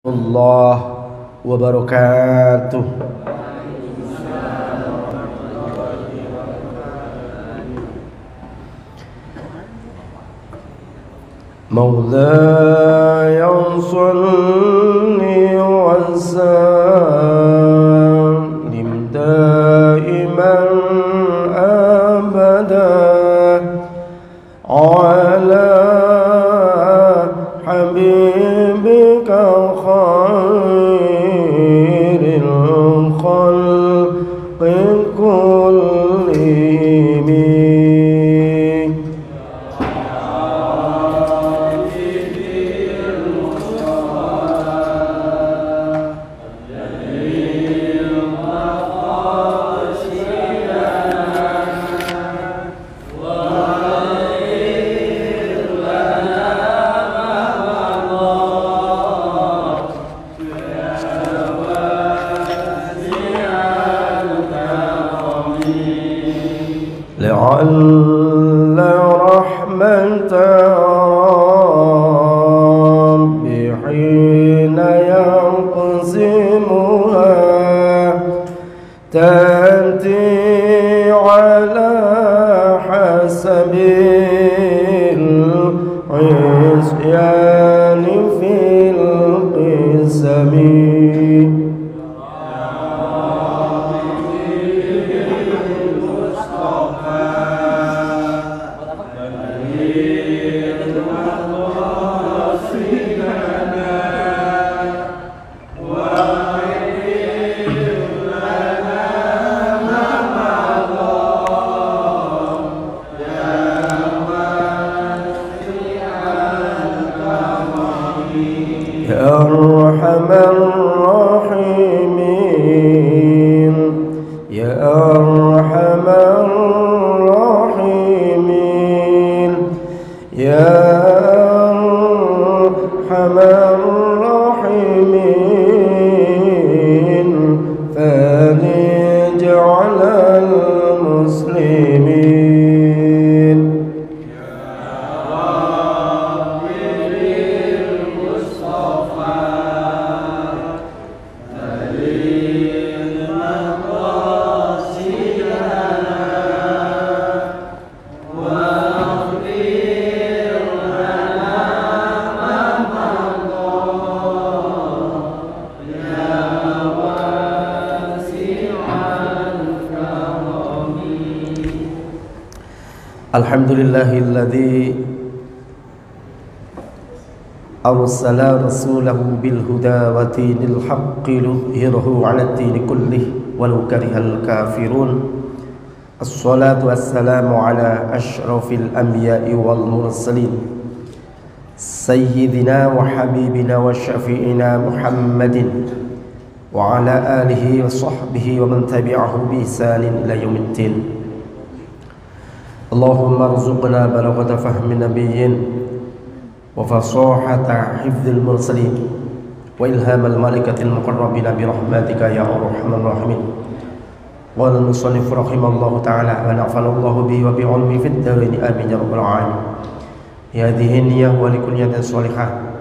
Allah wabarakatuh. Maulaya salli wa sallim daiman abada ala habibika khairil khalqi kullihim. لعل رحمة ربي حين يقسمها تأتي على حسب العصيان في القسم. يا أرحم الراحمين يا أرحم الراحمين يا أرحم الراحمين فارج على المسلمين. Alhamdulillahilladzi arsala rasulahu bil huda wa dinil haqqi liyudhhirahu 'ala ad-din kullih walau karihal kafirun. Assalatu wassalamu ala asyrafil anbiya'i wal mursalin sayyidina wa habibina wa syafi'ina Muhammadin wa ala alihi wa sahbihi wa man tabi'ahu bi ihsanin ila yaumiddin. Allahumma arzuqna balaghata fahmi nabiyyin wa fasahata hifdzil mursalin wa ilhamal malaikatil muqarrabin bi rahmatika ya arhamar rahimin. Wa al-musannif rahimallahu ta'ala wa nafa'allahu bihi wa bi 'ilmi fid darin amin ya rabbal alamin. Ya hadhihi niyyah wa likulli yadin salihah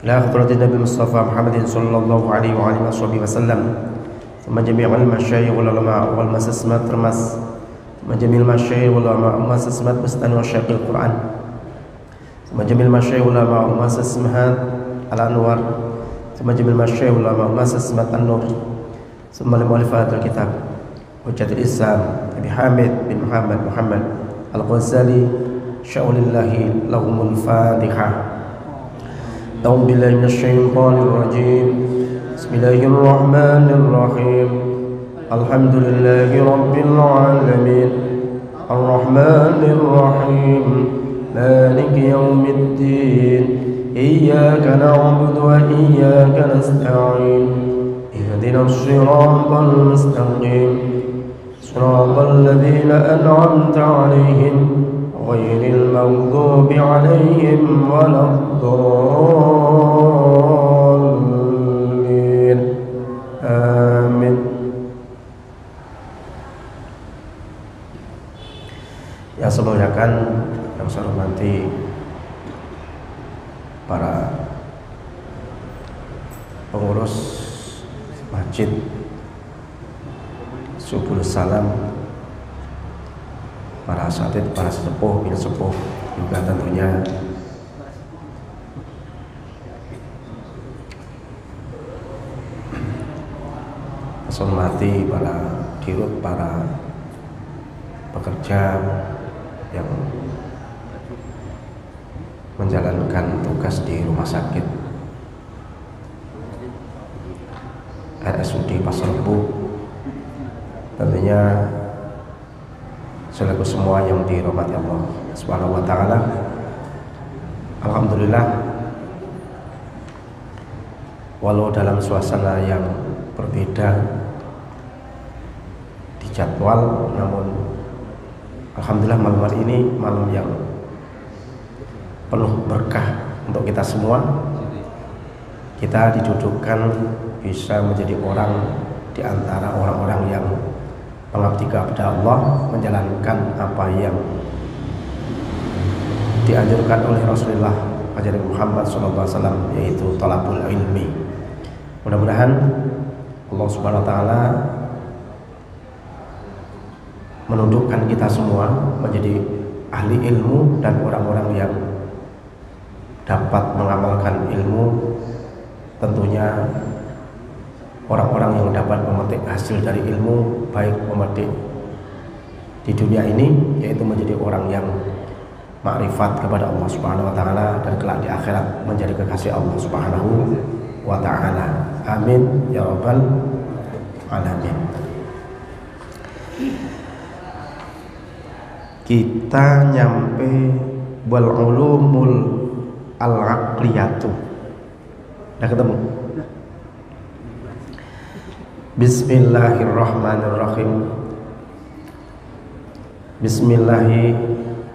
ila hadratin nabi Mustafa Muhammadin sallallahu alaihi wa alihi wasallam. Thumma jami'al masyayikh wal ulama wal masasmat termas Majamil masyayikh ulama Muassasat Bustan wa Syaikh Al-Quran, Majamil masyayikh ulama Muassasat Al-Anwar, Majamil masyayikh ulama Muassasat An-Nur, Summa mu'allifat al-kitab Hujjatul Islam Abi Hamid bin Muhammad Al-Ghazali sya'ulillahi lahumul Fatihah. A'udzu billahi minasyaitonir rajim. Bismillahirrahmanirrahim. Alhamdulillahi rabbil alamin arrahmanir rahim maliki yaumiddin iyyaka na'budu wa iyyaka nasta'in ihdinas siratal mustaqim siratal ladzina an'amta 'alaihim ghairil maghdubi 'alaihim waladdallin. Amin. Yang saya muliakan, yang saya hormati para pengurus masjid Subul Salam, para asatidz, para sesepuh, bin sepuh, juga tentunya hormati para dirut, para pekerja yang menjalankan tugas di rumah sakit RSUD Pasar Rebo, tentunya selaku semua yang dirahmati Allah Subhanahu wa taala. Alhamdulillah, walau dalam suasana yang berbeda di jadwal, namun alhamdulillah malam hari ini malam yang penuh berkah untuk kita semua. Kita didudukkan bisa menjadi orang di antara orang-orang yang mengabdi kepada Allah, menjalankan apa yang dianjurkan oleh Rasulullah ajaran Muhammad SAW, yaitu thalabul ilmi. Mudah-mudahan Allah Subhanahu wa taala menundukkan kita semua menjadi ahli ilmu dan orang-orang yang dapat mengamalkan ilmu, tentunya orang-orang yang dapat memetik hasil dari ilmu, baik memetik di dunia ini, yaitu menjadi orang yang makrifat kepada Allah Subhanahu wa taala, dan kelak di akhirat menjadi kekasih Allah Subhanahu wa taala. Amin ya rabbal alamin. Kita nyampe wal ulumul al-aqliyatu. Udah ketemu? Bismillahirrahmanirrahim. Bismillahi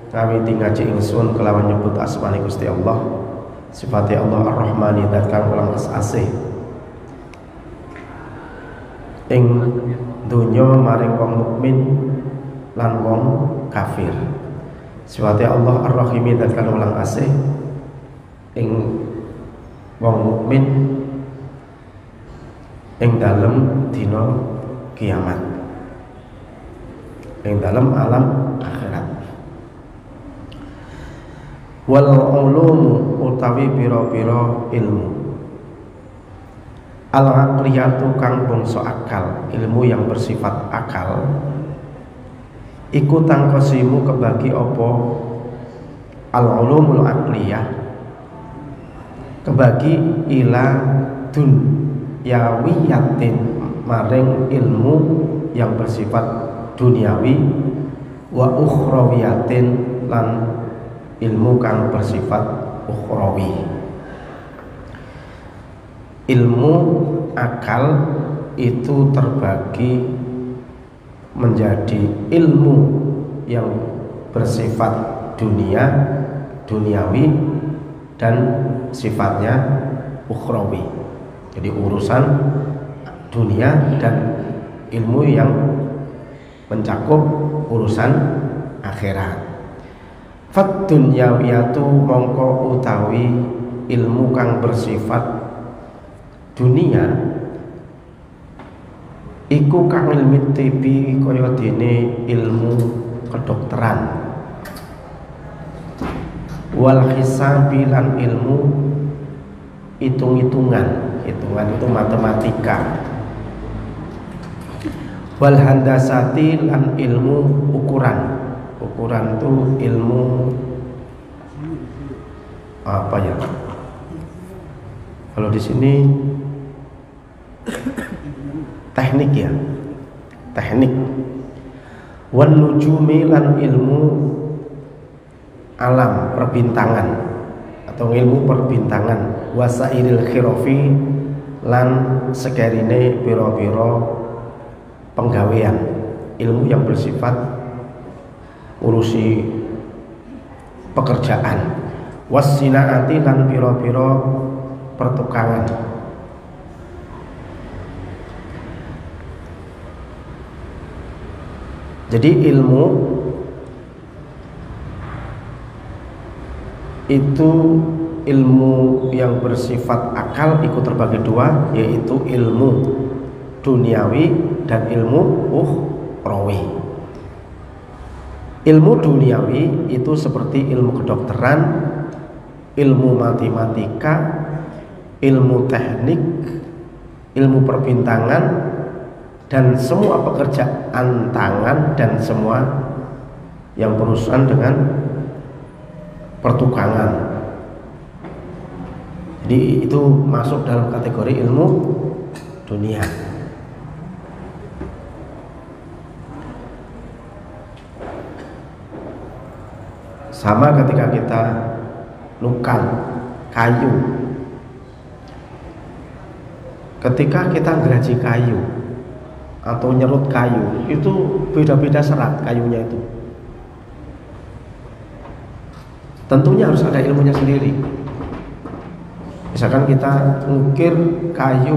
ngawiti ngaji ingsun kelawan nyebut asmane Gusti Allah, sifate Allah Ar-Rahmani dat kang ulang asih ing donya maring wong mukmin lan wong kafir. Sifate Allah Ar-Rahimi dat kang ulang asih ing wong mukmin ing dalem dina kiamat, ing dalem alam akhirat. Wal ulumu utawi pira-pira ilmu, al-aqliyatu kang bangsa akal, ilmu yang bersifat akal, iku tangkosimu kebagi apa al-ulumul aqliyah, kebagi ila dunyawiyatin maring ilmu yang bersifat duniawi, wa ukhrawiyatin lan ilmu kang bersifat ukhrawi. Ilmu akal itu terbagi menjadi ilmu yang bersifat duniawi dan sifatnya ukhrawi. Jadi urusan dunia dan ilmu yang mencakup urusan akhirat. Fat dunyawiyatu mongko utawi ilmu kang bersifat dunia iku kang ilmu tibi kaya dene ilmu kedokteran, wal hisabi lan ilmu hitung-hitungan itu matematika, wal handasati lan ilmu ukuran itu ilmu apa ya? Kalau di sini teknik ya, teknik. Wan nujumi lan ilmu alam perbintangan atau ilmu perbintangan, wasairil khirofi lan sekerine piro-piro penggawean, ilmu yang bersifat urusi pekerjaan, wasinaati lan piro-piro pertukangan. Jadi ilmu itu ilmu yang bersifat akal itu terbagi dua, yaitu ilmu duniawi dan ilmu ukhrawi. Ilmu duniawi itu seperti ilmu kedokteran, ilmu matematika, ilmu teknik, ilmu perbintangan, dan semua pekerjaan tangan dan semua yang berurusan dengan pertukangan. Jadi itu masuk dalam kategori ilmu dunia. Sama ketika kita nukal kayu, ketika kita ngeraji kayu atau nyerut kayu, itu beda-beda serat kayunya itu. Tentunya harus ada ilmunya sendiri. Misalkan kita ngukir kayu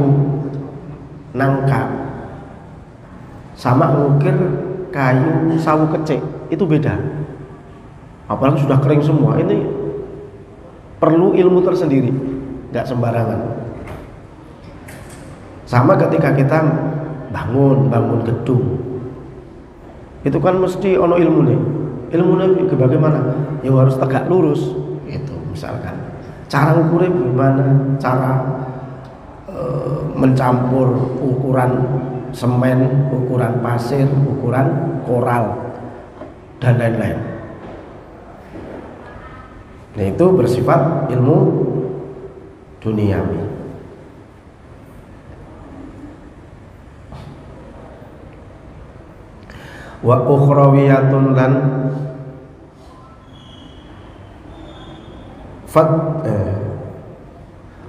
nangka sama ngukir kayu sawu kecik, itu beda. Apalagi sudah kering semua, ini perlu ilmu tersendiri, nggak sembarangan. Sama ketika kita bangun gedung, itu kan mesti ono ilmu nih. Ilmunya bagaimana? Ya harus tegak lurus, itu misalkan. Cara ukurnya gimana? Cara mencampur ukuran semen, ukuran pasir, ukuran koral, dan lain-lain. Nah itu bersifat ilmu duniawi. Wa ukhrawiyatun lan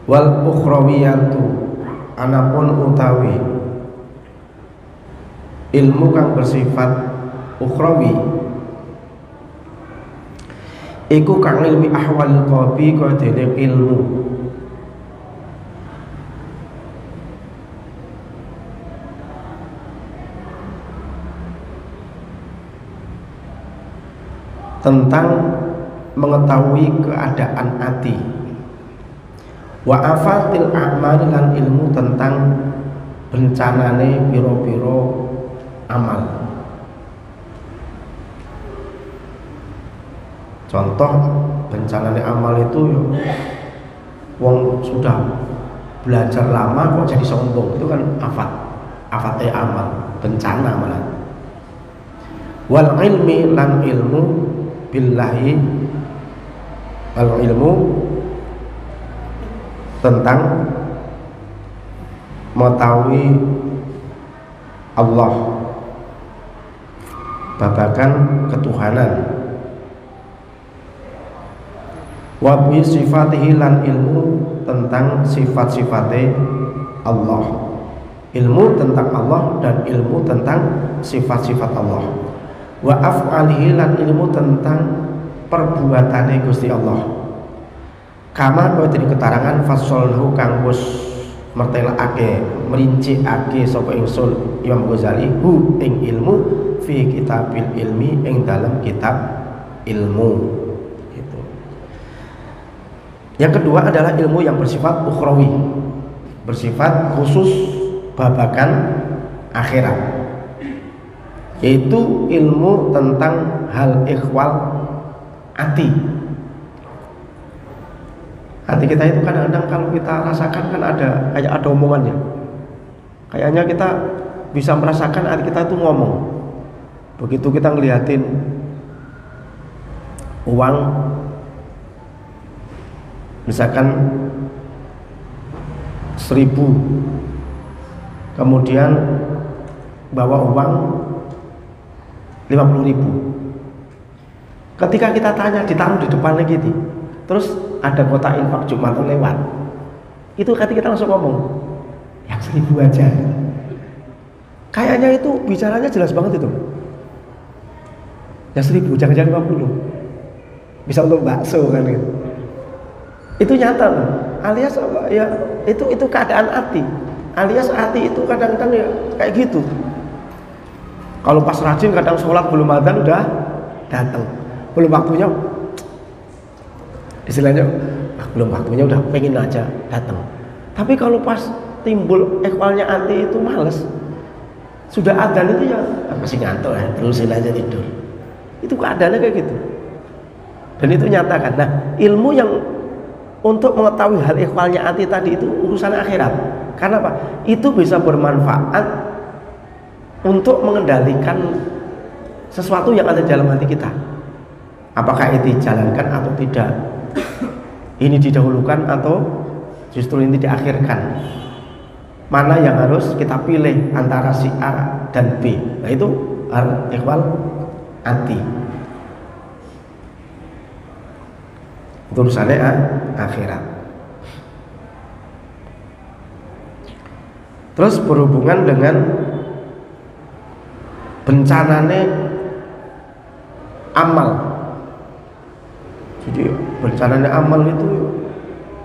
wal ukhrawiyatu anapun utawi ilmu kang bersifat ukhrawi iku kang ilmi ahwal qalbi kaya dene ilmu tentang mengetahui keadaan hati, wa afatil a'mal lan ilmu tentang bencanane piro-piro amal. Contoh bencanane amal itu wong sudah belajar lama kok jadi sombong, itu kan afate amal, bencana malah. Wal ilmi lan ilmu billahi, al ilmu tentang mengetahui Allah, babakan ketuhanan. Wa bi sifatihi lan ilmu tentang sifat-sifatnya Allah, ilmu tentang Allah dan ilmu tentang sifat-sifat Allah. Wa af'alihi lan ilmu tentang perbuatannya Gusti Allah. Kama kaya dene keterangan fasolhu kang wis mertelakake merincikake sapa ingsun Imam Ghazali hu ing ilmu fi kitabil ilmi ing dalam kitab ilmu gitu. Yang kedua adalah ilmu yang bersifat ukhrawi, bersifat khusus babakan akhirat, yaitu ilmu tentang hal ikhwal hati. Hati kita itu kadang-kadang kalau kita rasakan kan ada omongannya. Kayaknya kita bisa merasakan hati kita itu ngomong. Begitu kita ngeliatin uang, misalkan 1.000, kemudian bawa uang 50.000. Ketika kita tanya, ditaruh di depannya gitu, terus ada kotak infak Jumatan lewat, itu ketika kita langsung ngomong yang 1.000 aja. Kayaknya itu bicaranya jelas banget itu. Yang 1.000 jangan 50, bisa untuk bakso kan gitu. Itu nyata loh. Alias apa ya, itu keadaan hati. Alias hati itu kadang-kadang ya kayak gitu. Kalau pas rajin kadang sholat belum adzan udah datang, belum waktunya istilahnya belum waktunya udah pengen aja datang. Tapi kalau pas timbul ikhwalnya anti itu males, sudah adzan itu ya masih ngantuk ya, terusin aja tidur. Itu keadaannya kayak gitu. Dan itu nyatakan. Nah, ilmu yang untuk mengetahui hal ikhwalnya anti tadi itu urusan akhirat. Karena apa? Itu bisa bermanfaat untuk mengendalikan sesuatu yang ada di dalam hati kita. Apakah itu dijalankan atau tidak? Ini didahulukan atau justru ini diakhirkan? Mana yang harus kita pilih antara si A dan B? Nah, itu ikhwal anti. Itu urusannya akhirat. Terus berhubungan dengan bencananya amal. Jadi bencananya amal itu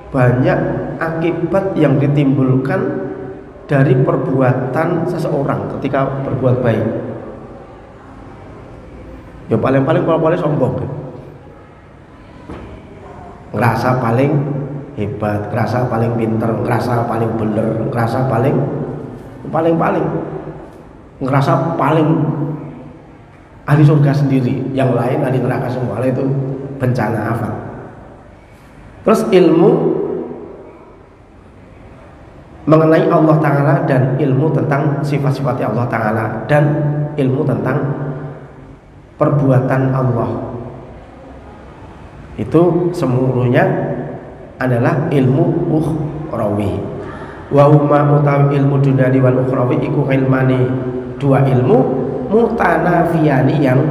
banyak akibat yang ditimbulkan dari perbuatan seseorang ketika berbuat baik. Ya paling-paling kalau sombong, ngerasa paling hebat, ngerasa paling pinter, ngerasa paling bener, ngerasa paling ngerasa paling ahli surga sendiri, yang lain ahli neraka semua. Itu bencana afat. Terus ilmu mengenai Allah Ta'ala dan ilmu tentang sifat-sifat Allah Ta'ala dan ilmu tentang perbuatan Allah, itu semuanya adalah ilmu ukhrawi. Wa huma utawi ilmu dunyani wal ukhrawi iku ilmani, dua ilmu mutanafiyani yang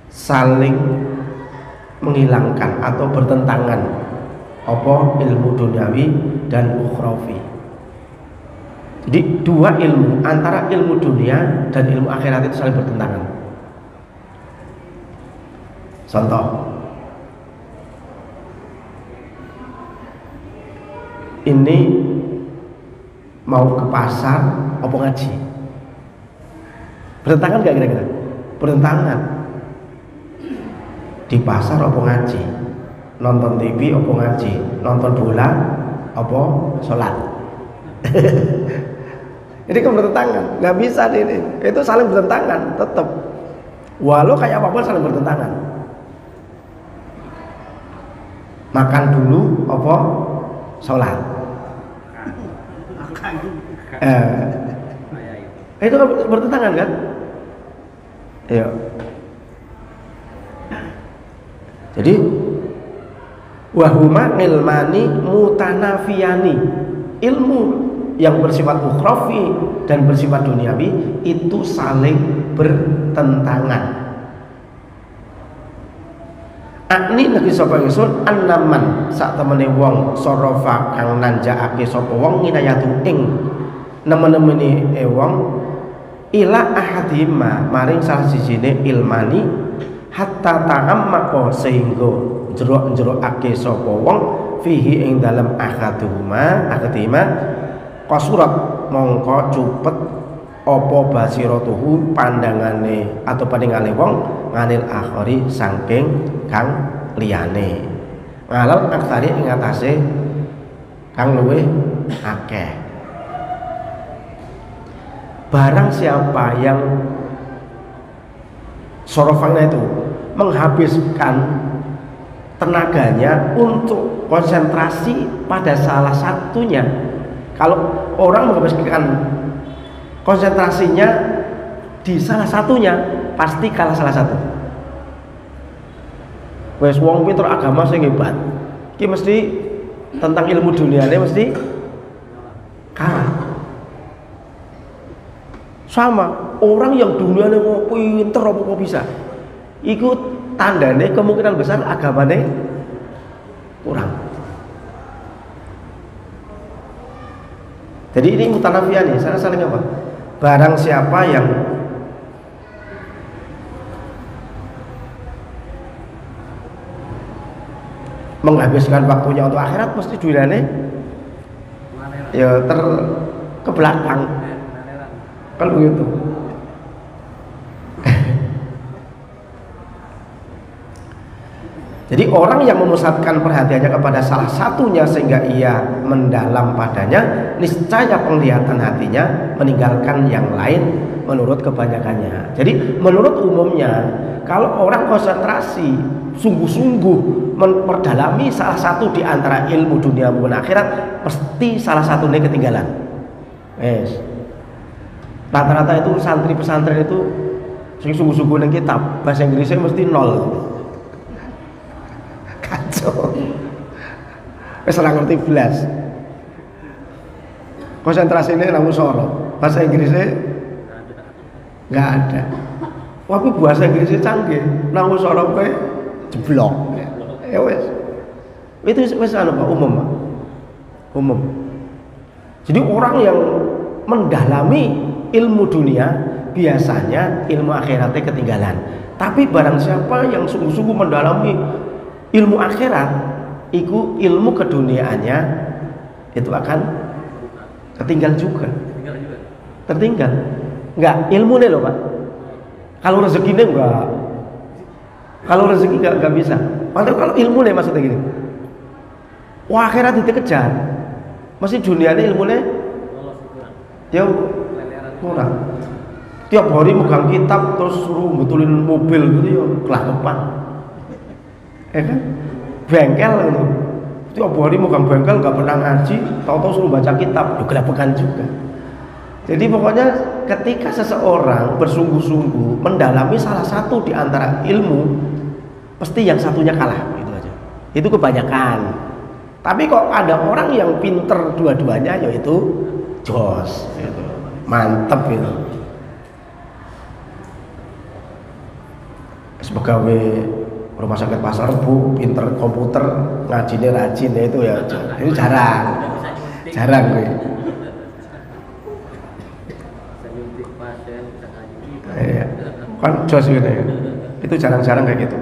saling menghilangkan atau bertentangan. Apa ilmu duniawi dan ukhrawi. Jadi dua ilmu, antara ilmu dunia dan ilmu akhirat itu saling bertentangan. Contoh, ini mau ke pasar apa ngaji? Bertentangan gak kira-kira? Bertentangan. Di pasar apa ngaji? Nonton TV apa ngaji? Nonton bola apa sholat? Ini kan bertentangan, nggak bisa ini. Itu saling bertentangan, tetap. Walau kayak apapun saling bertentangan. Makan dulu apa sholat? Itu kan bertentangan kan? Iya. Jadi wahuma ilmani mutanafiyani, ilmu yang bersifat ukhrawi dan bersifat duniawi itu saling bertentangan. Akni niki sapa ingsun annaman sak temene wong sarafa kang nanjakake sapa wong nginayatu ing nemen-nemene wong ila ahadima maring salah sijine ilmani hatta ta'ammaqo sehingga jero-jeroake sapa wong fihi ing dalem ahaduma qasurat mongko cupet apa basiratuhu pandangane atau paningale wong nganil akhari saking kang liyane ngalal aksari ing atase kang luwih akeh. Barang siapa yang sorofangnya itu menghabiskan tenaganya untuk konsentrasi pada salah satunya. Kalau orang menghabiskan konsentrasinya di salah satunya, pasti kalah salah satu. Wes wong pinter agama sing hebat, iki mesti tentang ilmu duniane mesti kalah. Sama orang yang duniane mau pinter apa bisa, ikut tandane kemungkinan besar agamane kurang. Jadi ini mutanafian nih, saya saling apa? Barang siapa yang menghabiskan waktunya untuk akhirat, mesti duniane ya ke belakang. Kalau begitu. Jadi orang yang memusatkan perhatiannya kepada salah satunya sehingga ia mendalam padanya, niscaya penglihatan hatinya meninggalkan yang lain menurut kebanyakannya. Jadi menurut umumnya kalau orang konsentrasi sungguh-sungguh memperdalami salah satu di antara ilmu dunia maupun akhirat, pasti salah satunya ketinggalan. Yes. Rata-rata itu santri pesantren itu sungguh-sungguh nang kitab, bahasa Inggrisnya mesti nol. Kacau. Wis ora ngerti blas. Konsentrasine nang musara. Bahasa Inggrisnya enggak ada. Tapi bahasa Inggrisnya canggih. Nang musara kowe jeblok. Ya wis. Itu wis anu Pak, umum, Pak. Umum. Jadi orang yang mendalami ilmu dunia biasanya ilmu akhiratnya ketinggalan. Tapi barang siapa yang sungguh-sungguh mendalami ilmu akhirat, itu ilmu keduniaannya itu akan ketinggal juga. Tertinggal. Enggak, ilmunya loh Pak. Kalau rezekinya enggak. Kalau rezeki enggak bisa. Kalau ilmunya maksudnya gini. Wah, akhirat dikejar. Masih dunianya ilmunya ya kurang. Tiap hari megang kitab terus suruh betulin mobil gitu ya kelakapan. Ya kan? Bengkel gitu. Tiap hari megang bengkel nggak pernah ngaji, tahu-tahu suruh baca kitab, ya kelapakan juga. Jadi pokoknya ketika seseorang bersungguh-sungguh mendalami salah satu di antara ilmu, pasti yang satunya kalah gitu aja. Itu kebanyakan. Tapi kok ada orang yang pinter dua-duanya, yaitu jos, gitu. Mantep gitu. Sebagai rumah sakit Pasar Bu, pinter komputer, ngajinya rajin, ya itu ya, itu jarang gue. Iya, kan jos gitu ya. Itu jarang-jarang kayak gitu.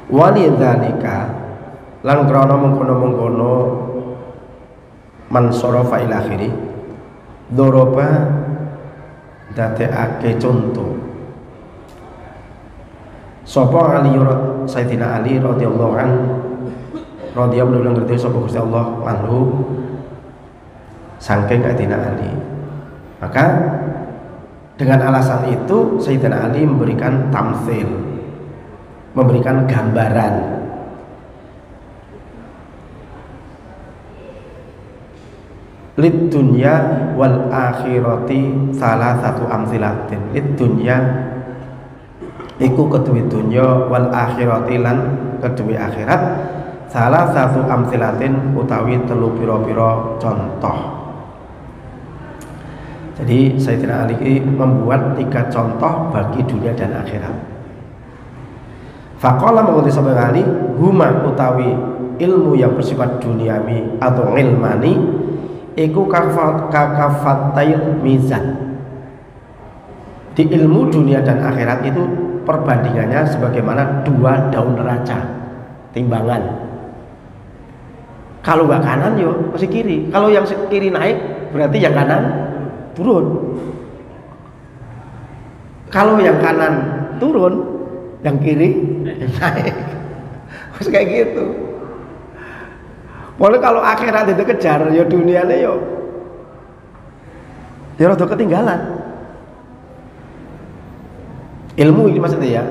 Walidzalika lan krana mengkono-mengkono man sarafa ila akhiri doroba dadekake contoh sapa Ali Sayyidina Ali radhiyallahu an radhiyallahu ngerti sapa Gusti Allah anhu saking Sayyidina Ali. Maka dengan alasan itu Sayyidina Ali memberikan tamtsil, memberikan gambaran lid dunya wal akhirati salah satu amsilatin. Lid dunya iku kedue dunya wal akhirati lan kedue akhirat salah satu amsilatin utawi telu pira-pira contoh. Jadi Sayyidina Ali membuat 3 contoh bagi dunia dan akhirat. Faqala mengutip Sayyidina Ali huma utawi ilmu yang bersifat duniawi atau ilmani iku kakafatain mizan. Di ilmu dunia dan akhirat itu perbandingannya sebagaimana 2 daun neraca, timbangan. Kalau nggak kanan yo masih kiri. Kalau yang kiri naik berarti yang kanan turun. Kalau yang kanan turun, yang kiri naik. Terus kayak gitu. Mulai kalau akhirat itu kejar, ya dunianya ya rada ketinggalan. Ilmu ini maksudnya ya,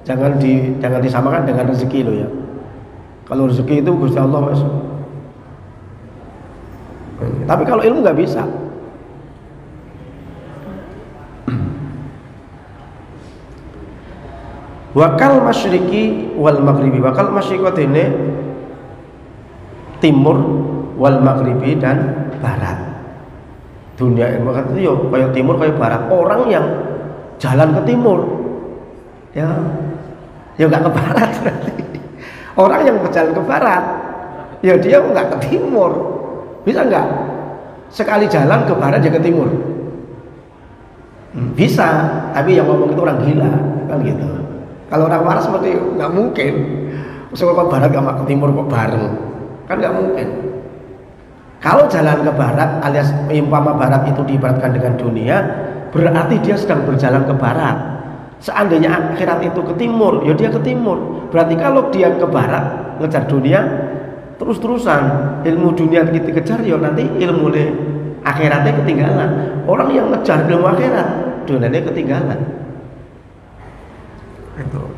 jangan disamakan dengan rezeki lo ya. Kalau rezeki itu Gusti Allah mas. Tapi kalau ilmu nggak bisa. Wakal masyriki wal maghribi, wakal masyriki ini timur wal maghribi dan barat. Dunia ilmu itu ya kayak timur kayak barat. Orang yang jalan ke timur ya nggak ke barat berarti. Orang yang berjalan ke barat ya dia nggak ke timur. Bisa nggak? Sekali jalan ke barat dia ke timur. Bisa, tapi yang ngomong itu orang gila kan gitu. Kalau orang waras seperti nggak mungkin. Misalnya ke barat sama ke timur kok bareng, kan nggak mungkin. Kalau jalan ke barat alias umpama barat itu diibaratkan dengan dunia, berarti dia sedang berjalan ke barat. Seandainya akhirat itu ke timur, ya dia ke timur. Berarti kalau dia ke barat ngejar dunia terus-terusan, ilmu dunia kita kejar, ya nanti ilmu akhiratnya ketinggalan. Orang yang ngejar ilmu akhirat, dunianya ketinggalan. Itu.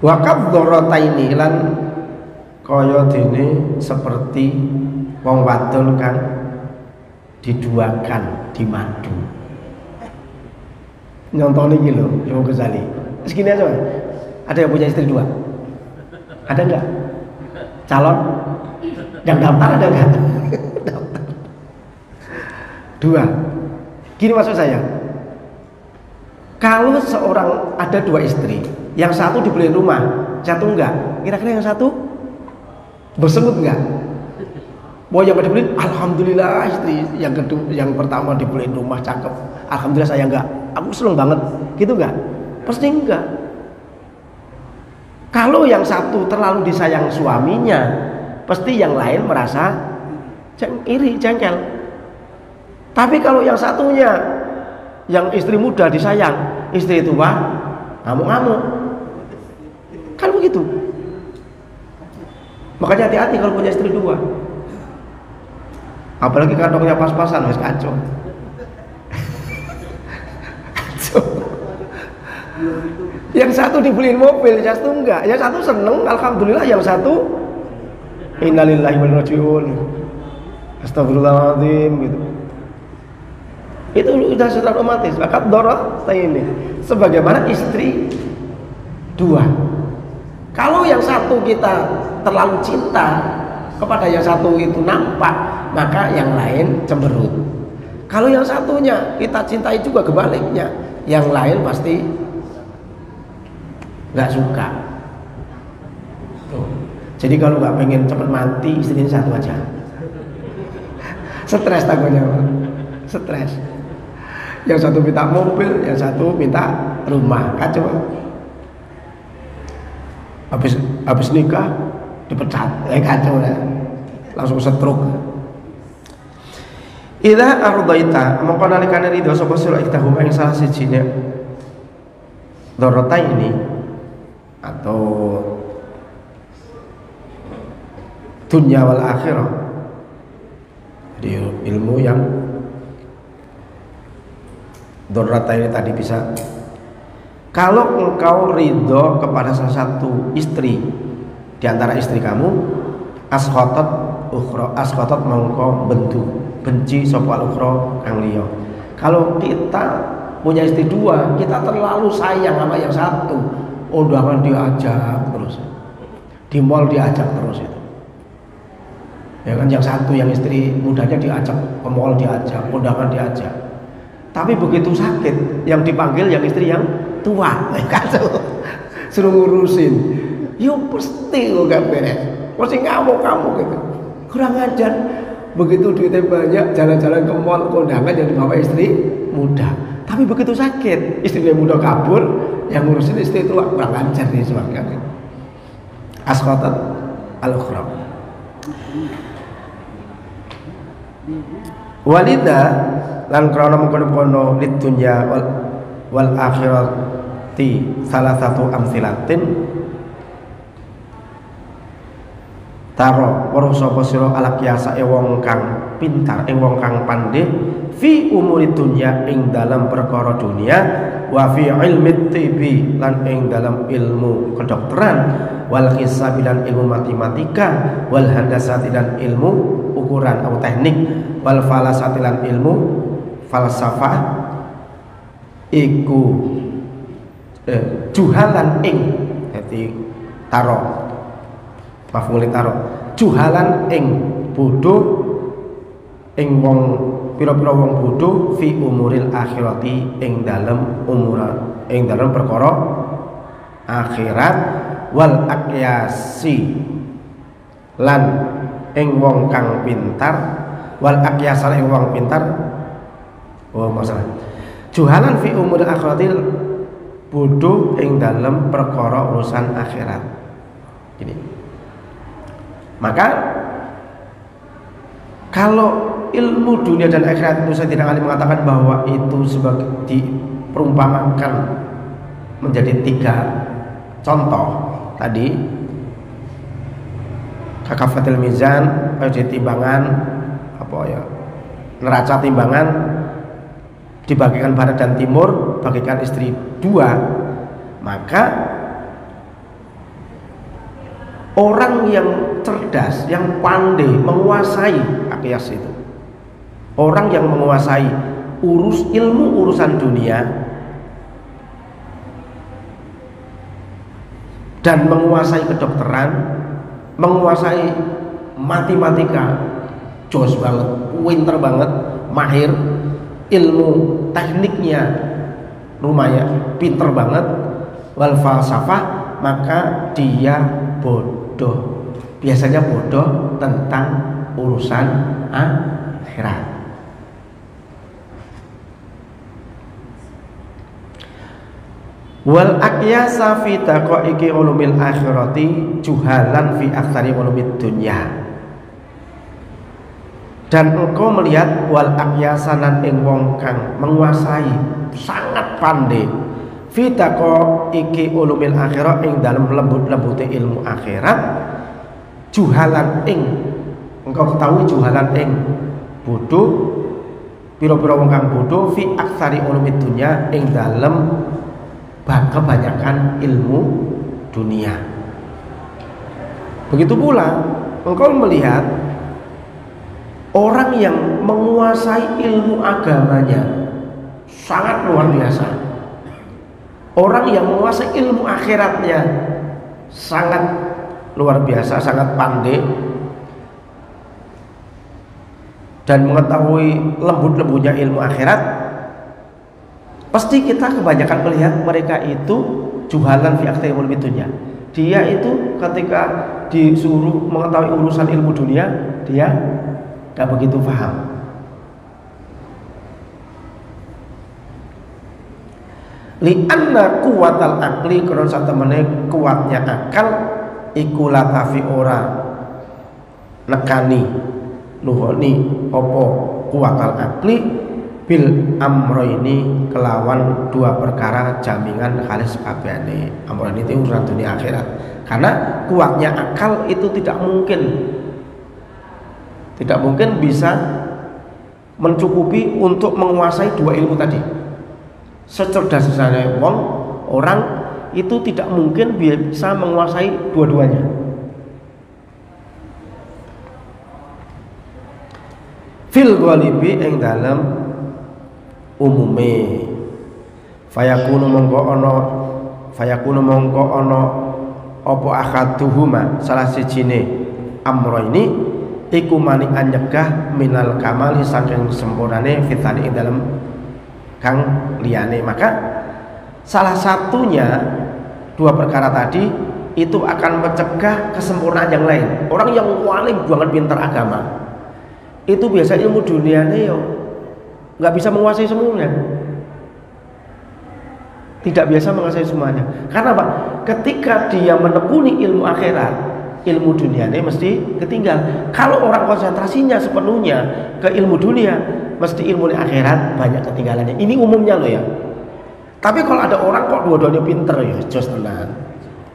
Wakab dzarrataini lan kaya dene seperti wong wadon kang diduakan di madu. Nyontoni iki lho, Imam Ghazali. Segini aja. Ada yang punya istri dua? Ada enggak? Calon yang daftar ada enggak? Daftar. Dua. Gini maksud saya. Kalau seorang ada dua istri, yang satu dibeliin rumah, satu enggak, kira-kira yang satu bersemut enggak? Wah, yang dibeliin, alhamdulillah istri yang kedua, yang pertama dibeliin rumah cakep, alhamdulillah saya enggak, aku seneng banget, gitu enggak? Pasti enggak. Kalau yang satu terlalu disayang suaminya, pasti yang lain merasa iri, jengkel. Tapi kalau yang satunya, yang istri muda disayang, istri tua ngamuk-ngamuk, kan begitu. Makanya hati-hati kalau punya istri dua, apalagi kantongnya pas-pasan, wes kacau. Kacau. Yang satu dibeliin mobil, yang satu enggak. Yang satu seneng, alhamdulillah. Yang satu innalillahi wa inna ilaihi raji'un, astagfirullahaladzim gitu. Itu sudah secara otomatis. Akad dorot ini sebagaimana istri dua. Kalau yang satu kita terlalu cinta kepada yang satu itu nampak, maka yang lain cemberut. Kalau yang satunya kita cintai juga kebaliknya, yang lain pasti nggak suka. Tuh. Jadi kalau nggak pengen cepat mati, istrinya satu aja. Stres takutnya, stres. Yang satu minta mobil, yang satu minta rumah, kacau. Habis nikah dipecat, kacau ya. Langsung stroke. Idza ardaita mongko nalikane ridho sapa sira iktahum ing salah sijine dzarrata ini atau dunya wal akhirah. Jadi ilmu yang dzarrata ini tadi bisa, kalau engkau ridho kepada salah satu istri di antara istri kamu, askhatat ukhra, askhatat mongko benci sapa ukhra kang liya. Kalau kita punya istri dua, kita terlalu sayang sama yang satu, undangan diajak terus, di mall diajak terus itu. Ya kan, yang satu yang istri mudanya diajak ke mall, diajak, undangan diajak. Tapi begitu sakit, yang dipanggil yang istri yang tua, suruh ngurusin, yuk pasti kok gak beres, pasti ngamuk kamu gitu, kurang ajar. Begitu duitnya banyak, jalan-jalan ke mall, kondangan yang dibawa istri muda. Tapi begitu sakit, istrinya muda kabur, yang ngurusin istri tua, kurang ajar nih sebagainya. Askhatat al-ukhra. Walida lan krana mengkono-kono lidunya wal akhirati salah satu amsilatin taro weruh sapa sira ala kiasa wong kang pintar wong kang pandai fi umuri dunya ing dalam perkara dunia wa fi ilmi tibi lan ing dalam ilmu kedokteran wal hisab dan ilmu matematika wal handasati dan ilmu ukuran atau teknik wal falasati lan ilmu falsafah iku juhalan ing dadi taro maf'ul taro juhalan ing bodoh ing wong pira-pira wong bodoh fi umuril akhirati ing dalem umuran ing dalem perkara akhirat wal aqyasi lan ing wong kang pintar wal aqyasal ing wong pintar. Oh masalah Juhalan fi umur akhiratil, bodoh ing dalam perkara urusan akhirat. Ini. Maka kalau ilmu dunia dan akhirat itu saya tidak akan mengatakan bahwa itu sebagai diperumpamakan menjadi 3 contoh tadi. Kakafatil mizan, timbangan apa ya, neraca timbangan dibagikan barat dan timur, bagikan istri 2, maka orang yang cerdas, yang pandai menguasai akiyas itu, orang yang menguasai ilmu urusan dunia dan menguasai kedokteran, menguasai matematika, jos banget, pinter banget, mahir, ilmu tekniknya lumayan pinter banget, wal falsafah, maka dia bodoh. Biasanya bodoh tentang urusan akhirat. Wal aqyasa fi taqaiqi ulumil akhirati juhalan fi aktsari ulumid dunya. Dan engkau melihat wal aqyasanan ing wong kang menguasai, sangat pandai fi taqaiqi ulumil akhirah ing dalam lembut-lembute ilmu akhirat, juhalan ing, engkau ketahui juhalan ing bodoh, pira-pira wong kang bodoh fi aktsari ulumid dunya ing dalam kebanyakan ilmu dunia. Begitu pula engkau melihat orang yang menguasai ilmu agamanya sangat luar biasa, orang yang menguasai ilmu akhiratnya sangat luar biasa, sangat pandai dan mengetahui lembut-lembutnya ilmu akhirat. Pasti kita kebanyakan melihat mereka itu juhalan fi aktsari ulumid dunya. Dia itu ketika disuruh mengetahui urusan ilmu dunia, dia gak begitu paham. Li'anna kuwatal akli, karena satemene kuatnya akal iku latafi ora nekani luhoni opo kuwatal akli bil amroini kelawan 2 perkara jamingan khalis kabehane. Amroini itu urusan dunia akhirat. Karena kuatnya akal itu tidak mungkin bisa mencukupi untuk menguasai 2 ilmu tadi. Secerdas-cerdasnya orang itu tidak mungkin bisa menguasai dua-duanya. Fil ghalibi ing dalam umume fayakunu mongko ana apa akaduhuma salah sijine amro ini iku mani anyegah minal kamali saking sempurnane fitani ing dalam kang liyane. Maka salah satunya 2 perkara tadi itu akan mencegah kesempurnaan yang lain. Orang yang paling banget pintar agama itu biasa ilmu duniane yo nggak bisa menguasai semuanya, tidak biasa menguasai semuanya. Karena apa? Ketika dia menekuni ilmu akhirat, ilmu dunianya mesti ketinggal. Kalau orang konsentrasinya sepenuhnya ke ilmu dunia, mesti ilmu akhirat banyak ketinggalannya. Ini umumnya loh ya. Tapi kalau ada orang kok dua-duanya pinter ya, jos tenan.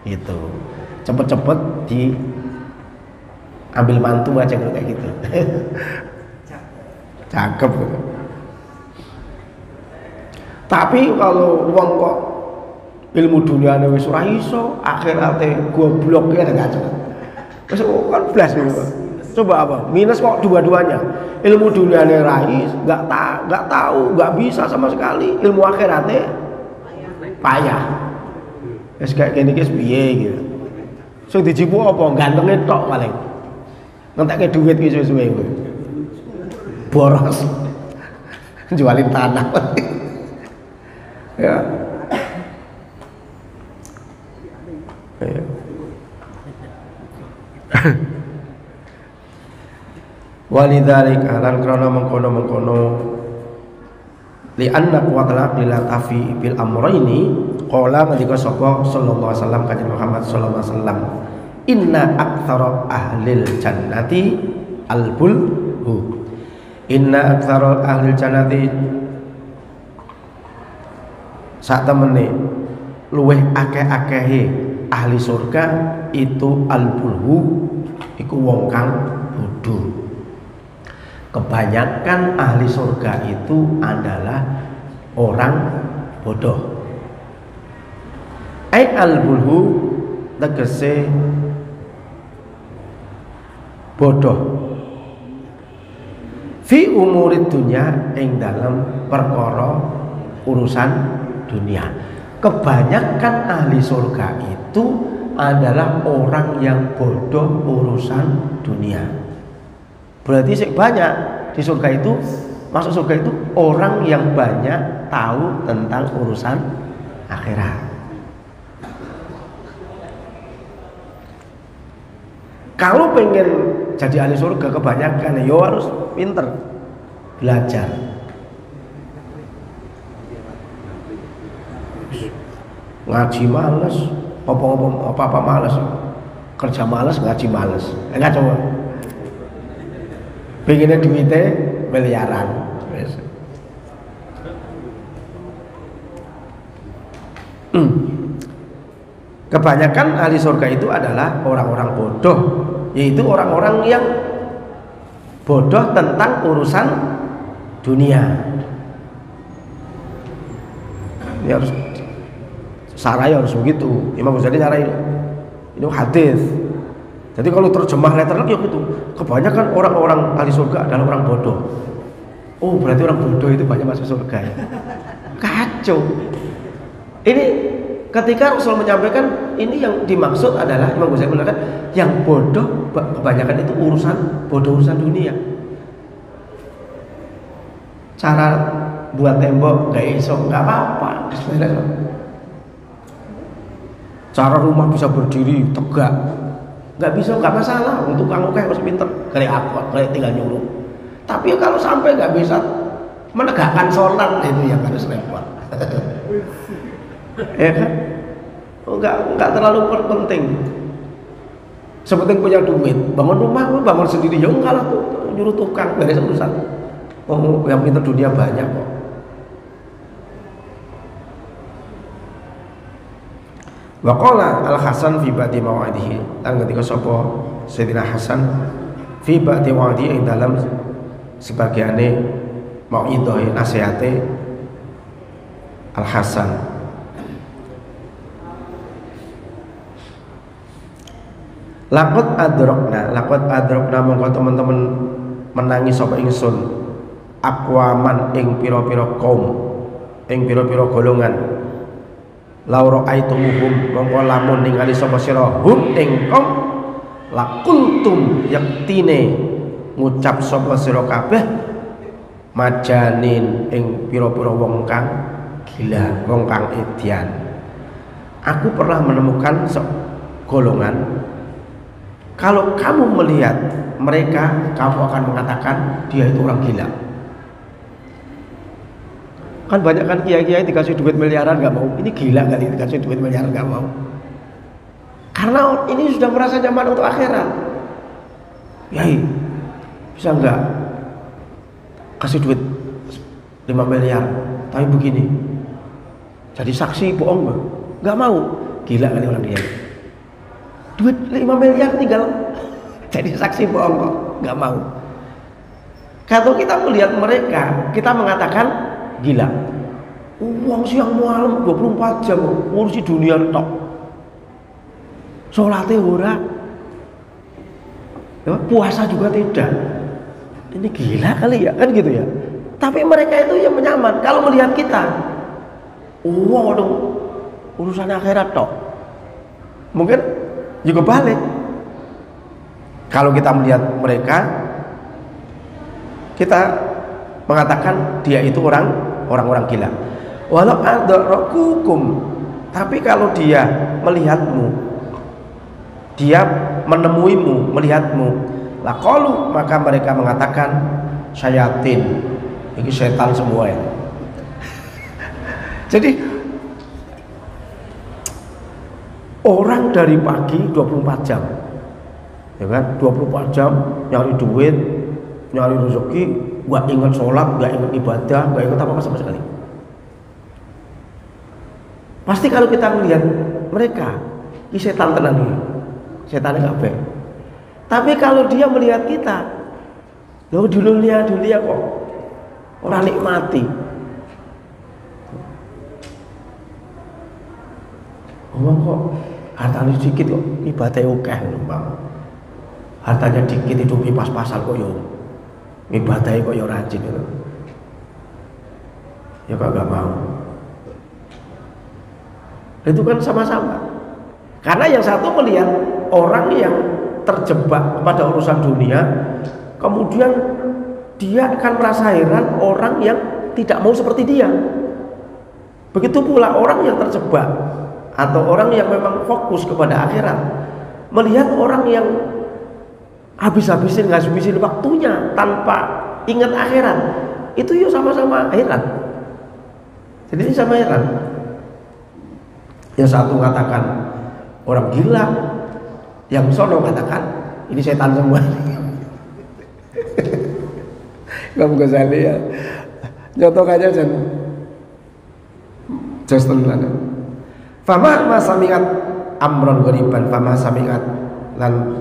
Itu cepet-cepet diambil mantu aja kayak gitu. Cakep gitu. Tapi kalau uang kok ilmu dunia wis ora iso, akhirate goblok ya enggak jelas. Wis kan blas gitu. Coba apa? Minus kok dua-duanya. Ilmu duniane rais, enggak tahu, enggak bisa sama sekali. Ilmu akhirate payah. Wis kayak gini guys piye gitu. Sing dijipu apa? Gantenge tok paling. Ngentekke duit ki suwe-suwe kuwi. Boros. Jualin tanah. Ya. Walidzalik lan krana mengkono li anna quwwatal aqli la tafi bil amrayni qala ngendika sapa sallallahu alaihi wasallam kanjeng Muhammad sallallahu alaihi wasallam inna aktsara ahlil jannati albulhu inna aktsara ahlil jannati sak temene luweh akeh-akehe ahli surga itu albulhu iku wong kang bodho. Kebanyakan ahli surga itu adalah orang bodoh. Ai al-bulhu tegese bodoh. Fi umurid dunya ing dalam perkara urusan dunia. Kebanyakan ahli surga itu adalah orang yang bodoh urusan dunia. Berarti banyak di surga itu, masuk surga itu orang yang banyak tahu tentang urusan akhirat. Kalau pengen jadi ahli surga kebanyakan ya harus pinter belajar. Ngaji males, apa males, kerja males, ngaji males. Enggak coba. Pengennya duitnya miliaran. Kebanyakan ahli surga itu adalah orang-orang bodoh, yaitu orang-orang yang bodoh tentang urusan dunia. Ini harus sarai harus begitu. Imam Ghazali sarai ini hadis. Jadi kalau terjemah letternya ya gitu. Kebanyakan orang-orang ahli surga adalah orang bodoh. Oh, berarti orang bodoh itu banyak masuk surga ya. Kacau. Ini ketika Rasul menyampaikan ini yang dimaksud adalah Imam Ghazali mengatakan yang bodoh kebanyakan itu urusan dunia. Cara buat tembok gak iso, gak apa-apa. Cara rumah bisa berdiri tegak, nggak bisa, nggak masalah. Untuk kamu kayak harus pinter, kayak apa, kayak tinggal nyuruh. Tapi kalau sampai nggak bisa menegakkan sholat itu yang harus repot. Ya kan? Nggak terlalu penting. Sepenting punya duit, bangun rumah, bangun sendiri ya enggak lah tuh, nyuruh tukang beres urusan. Oh, yang pinter dunia banyak kok. Wa qala Al-Hasan fi ba'di maw'adihi, lan ketika sapa Sayyidina Hasan fi ba'di maw'adihi ing dalam sebagiane mau'idhah nasihate Al-Hasan. Laqad adrokna mongko teman-teman menangi sapa ingsun aqwaman ing pira-pira kaum, ing pira-pira golongan. Lauro aitumuhum mongko lamun ningali sapa sira hum ing kaum lakultum yaktine ngucap sapa sira kabeh majanin ing pira-pira wong kang gila, wong kang edian. Aku pernah menemukan golongan, kalau kamu melihat mereka, kamu akan mengatakan dia itu orang gila. Kan banyak kan kiai-kiai dikasih duit miliaran nggak mau. Ini gila kali dikasih duit miliaran nggak mau. Karena ini sudah merasa nyaman untuk akhirat. Yai, bisa nggak kasih duit 5 miliar, tapi begini, jadi saksi bohong nggak mau. Gila kali orang dia. Duit 5 miliar tinggal jadi saksi bohong kok nggak mau. Kalau kita melihat mereka, kita mengatakan gila. Uang siang malam 24 jam ngurusi dunia tok. Salate ora. Ya, puasa juga tidak. Ini gila kali ya, kan gitu ya. Tapi mereka itu yang menyaman kalau melihat kita. Waduh, urusan akhirat tok. Mungkin juga balik. Kalau kita melihat mereka, kita mengatakan dia itu orang-orang gila. Walau adrakukum, tapi kalau dia melihatmu, dia menemuimu, melihatmu, laqalu, maka mereka mengatakan syayatin, ini setan semua ya. Jadi orang dari pagi 24 jam, ya kan, 24 jam nyari duit, nyari rezeki, nggak ingat sholat, nggak ingat ibadah, nggak ingat apa-apa sama sekali. Pasti kalau kita melihat mereka, ini setan tenan nih, setannya kabeh. Tapi kalau dia melihat kita, loh dunia kok orang nikmati. Ngomong kok hartanya sedikit kok ibadahnya oke, Bang. Hartanya dikit hidup pas-pasan kok yo. Ibadahnya kok yo rajin gitu. Ya kok gak mau. Itu kan sama-sama. Karena yang satu melihat orang yang terjebak pada urusan dunia, kemudian dia akan merasa heran orang yang tidak mau seperti dia. Begitu pula orang yang terjebak atau orang yang memang fokus kepada akhirat, melihat orang yang habis-habisin waktunya tanpa ingat akhirat, itu yuk sama-sama heran. Jadi ini sama heran. Yang satu katakan orang gila, yang sono katakan ini setan semua. Kamu Ghazali ya, contoh aja dan just tenan. Fama masamiat amron goriban, fama samiat lan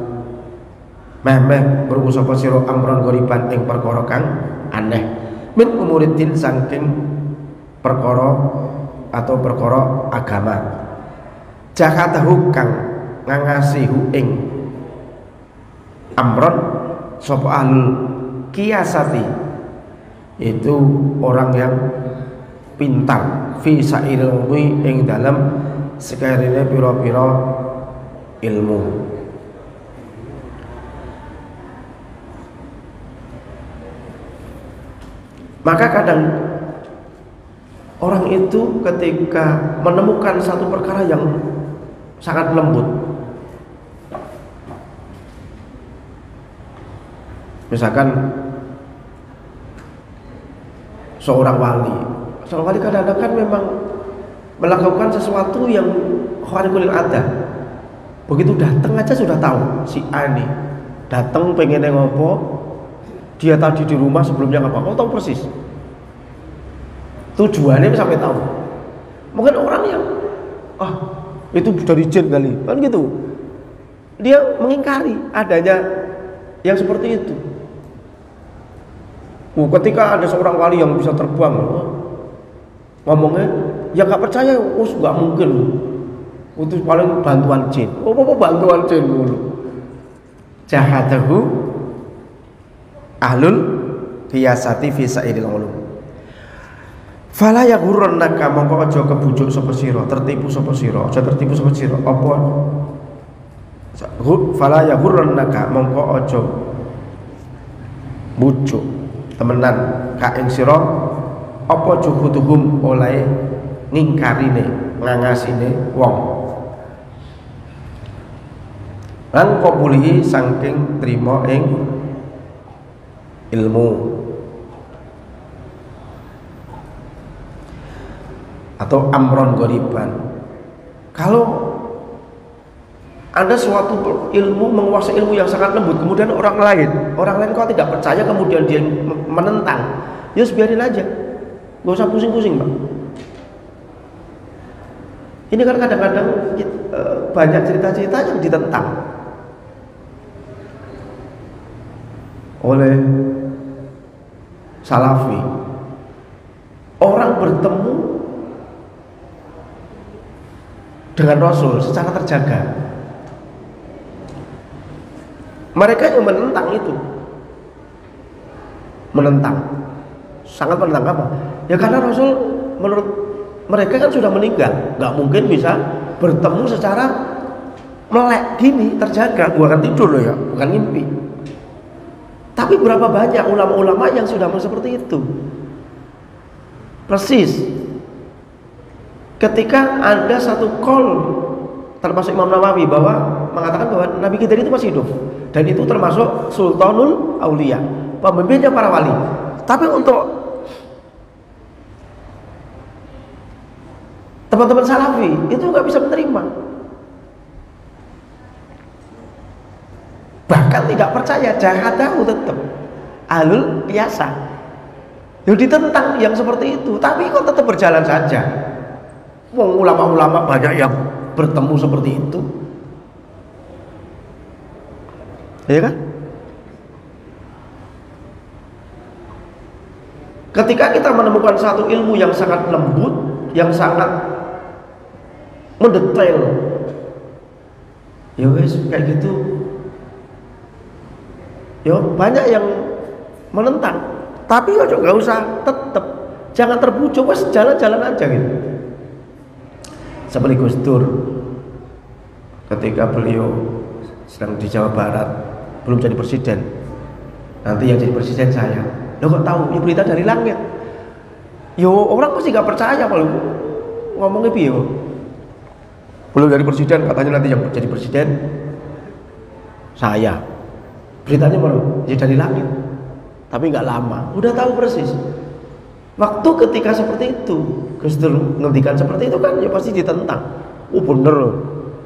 meh berusaha sira amron goriban ing perkara kang aneh min umuridin saking perkara atau perkara agama. Jakatahu kang ngangasihu ing amron sapa ahlul kiasati, itu orang yang pintar fi sa'iril ilmi ing dalam sekarine pira-pira ilmu. Maka kadang orang itu ketika menemukan satu perkara yang sangat lembut, misalkan seorang wali kadang-kadang kan memang melakukan sesuatu yang kharikul ada. Begitu datang aja sudah tahu si A ini datang pengen ngopo, dia tadi di rumah sebelumnya apa, tahu persis tujuannya sampai tahu. Mungkin orang yang itu dari jin kali, kan gitu, dia mengingkari adanya yang seperti itu. Ketika ada seorang wali yang bisa terbang, ngomongnya ya nggak percaya, nggak mungkin, itu paling bantuan jin. Bantuan jin dulu. Jahadahu ahlul qiyasati fi sa'iril ulum. Fala yaghurrannaka mongko aja kebujuk sapa sira, tertipu sapa sira, aja tertipu sapa sira. Apa? Fala yaghurrannaka mongko aja bujuk temenan ka ing sira apa juhuduhum oleh ngingkarine ngangasine wong. Lan qabulihi saking trima ing ilmu atau amron goriban. Kalau ada suatu ilmu, menguasai ilmu yang sangat lembut, kemudian orang lain kok tidak percaya, kemudian dia menentang, ya biarin aja, nggak usah pusing-pusing, Pak. Ini kan kadang-kadang banyak cerita-cerita yang ditentang oleh Salafi. Orang bertemu dengan Rasul secara terjaga, mereka yang menentang itu, sangat menentang apa? Ya karena Rasul menurut mereka kan sudah meninggal, nggak mungkin bisa bertemu secara melek gini terjaga. Gua akan tidur loh ya, bukan mimpi. Tapi berapa banyak ulama-ulama yang sudah seperti itu, persis. Ketika ada satu call termasuk Imam Nawawi bahwa mengatakan bahwa Nabi Khidir itu masih hidup dan itu termasuk Sultanul Aulia, pemimpinnya para wali. Tapi untuk teman-teman salafi itu nggak bisa menerima, bahkan tidak percaya, jahadahu tetap ahlul qiyasa. Jadi ditentang yang seperti itu, tapi kok tetap berjalan saja. Wong ulama-ulama banyak yang bertemu seperti itu, ya kan? Ketika kita menemukan satu ilmu yang sangat lembut, yang sangat mendetail, ya wes kayak gitu, ya banyak yang menentang. Tapi ya nggak usah, tetap jangan terbujuk, wes jalan-jalan aja gitu. Seperti Gus Dur, ketika beliau sedang di Jawa Barat, belum jadi presiden, nanti yang jadi presiden saya. Lo kok tahu? Ya berita dari langit. Yo orang pasti nggak percaya kalau ngomongnya piye. Belum jadi presiden, katanya nanti yang jadi presiden saya. Beritanya baru ya dari langit, tapi nggak lama, udah tahu persis. Waktu ketika seperti itu, Gus Dur ngendikan seperti itu kan, ya pasti ditentang. Oh bener,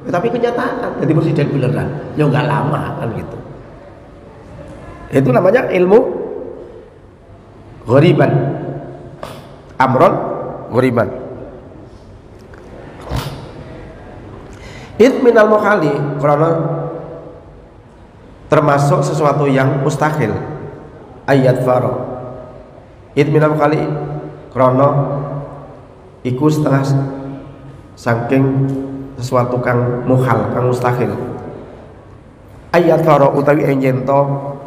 ya, tapi kenyataan jadi presiden beneran, ya nggak lama kan gitu. Itu namanya ilmu ghoriban, amron ghoriban. Id minal mukhali, karena termasuk sesuatu yang mustahil. Ayat faro. Id minal mukhali, karena iku setengah saking sesuatu kang mukhal, kang mustahil. Ayat faro utawi enjento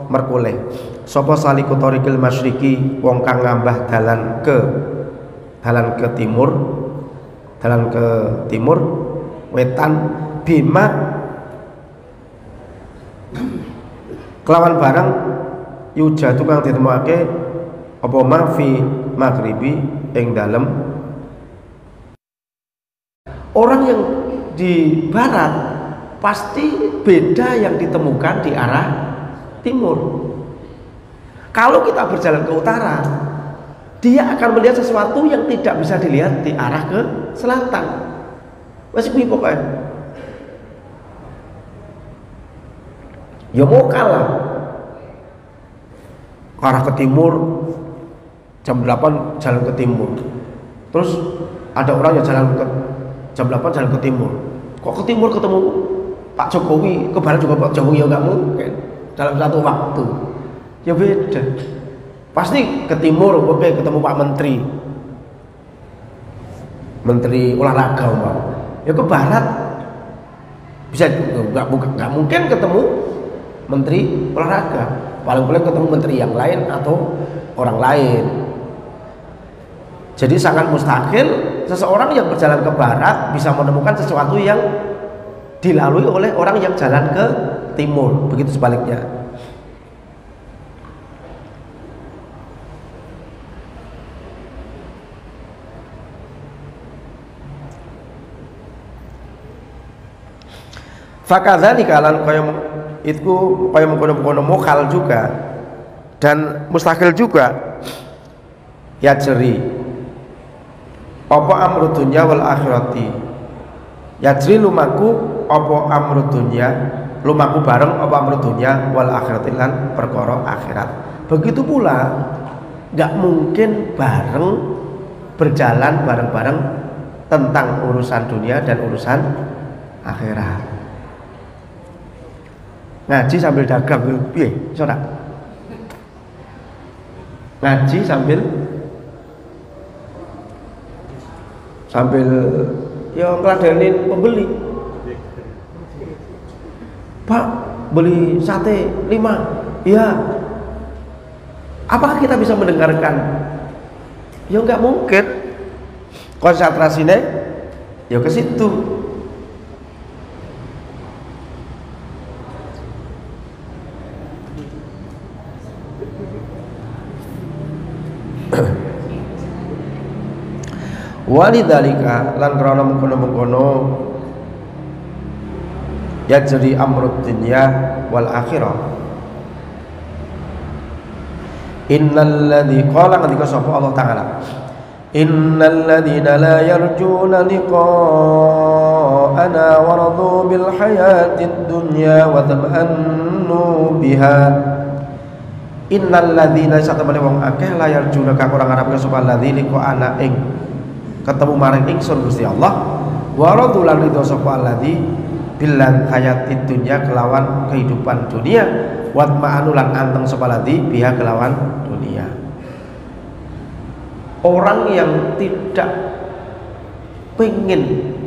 merkule. Sapa saliku tariqil masyriqi, wong kang ngambah dalan ke timur wetan bima kelawan barang yuja tukang ditemokake apa ma fi maghribi ing dalem. Orang yang di barat pasti beda yang ditemukan di arah timur. Kalau kita berjalan ke utara, dia akan melihat sesuatu yang tidak bisa dilihat di arah ke selatan. Masih kuwi pokoknya. Ya mau kalah. Ke arah ke timur, jam 8 jalan ke timur. Terus ada orang yang jalan ke jam 8 jalan ke timur. Kok ke timur ketemu Pak Jokowi, ke barat juga Pak Jokowi, ya nggak mungkin dalam satu waktu. Ya beda. Pasti ke timur, oke, ketemu Pak Menteri olahraga, Pak. Ya ke barat bisa nggak mungkin ketemu Menteri olahraga. Paling-paling ketemu menteri yang lain atau orang lain. Jadi sangat mustahil seseorang yang berjalan ke barat bisa menemukan sesuatu yang dilalui oleh orang yang jalan ke timur. Begitu sebaliknya. Fakadzalika lan kaya itu kaya mengkono-kono mukhal juga dan mustahil juga ya jeri apa amru dunya wal akhirati. Ya jeri lumaku apa amru dunya, lumaku bareng apa amru dunya wal akhirati lan perkara akhirat. Begitu pula enggak mungkin berjalan bareng-bareng tentang urusan dunia dan urusan akhirat. Ngaji sambil dagang piye iso tak? Ngaji sambil ya ngeladenin pembeli. Pak, beli sate 5. Iya. Apakah kita bisa mendengarkan? Ya enggak mungkin. Konsentrasinya ya ke situ. Walidzalika lan krana mengkono-mengkono ya jadi amrud dunya wal akhirah. Innal ladzi qala ketika sapa Allah taala Innal ladzina la yarjuna liqa'ana wa radu bil hayatid dunya wa tam'annu biha. Innal ladzina satemene wong akeh la yarjuna kang ora ngarepke sapa ladzina liqa'ana ing ketemu maring ingsun Gusti Allah, wa radu lan ridho sapa ladzi bil hayatid dunya kelawan kehidupan dunia, wa ma'anu lan anteng sapa ladzi biha kelawan dunia. Orang yang tidak pengen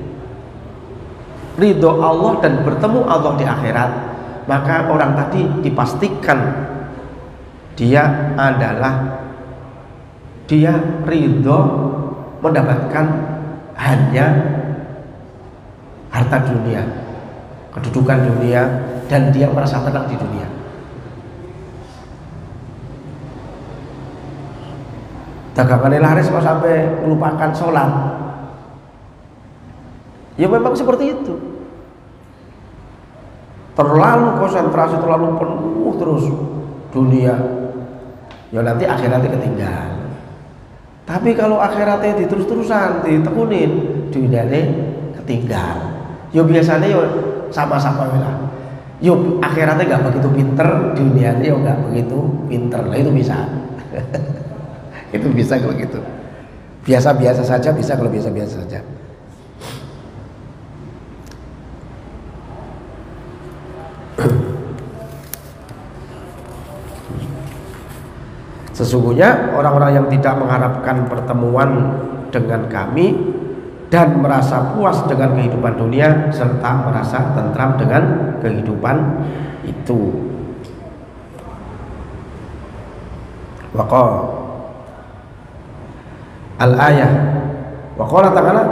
ridho Allah dan bertemu Allah di akhirat, maka orang tadi dipastikan dia ridho mendapatkan hanya harta dunia, kedudukan dunia, dan dia merasa tenang di dunia. Dagangannya laris mau sampai melupakan sholat, ya memang seperti itu. Terlalu konsentrasi, terlalu penuh terus dunia, ya nanti akhiratnya ketinggalan. Tapi kalau akhiratnya diterus-terusan ditekunin, dunianya ketinggalan. Ya biasanya ya sama-sama lah. Yuk akhiratnya nggak begitu pinter, dunianya ya nggak begitu pinter. Nah itu bisa. Itu bisa kalau gitu. Biasa-biasa saja bisa kalau biasa-biasa saja. Sesungguhnya orang-orang yang tidak mengharapkan pertemuan dengan kami dan merasa puas dengan kehidupan dunia serta merasa tentram dengan kehidupan itu. Waqa al-ayah wa qala ta'ala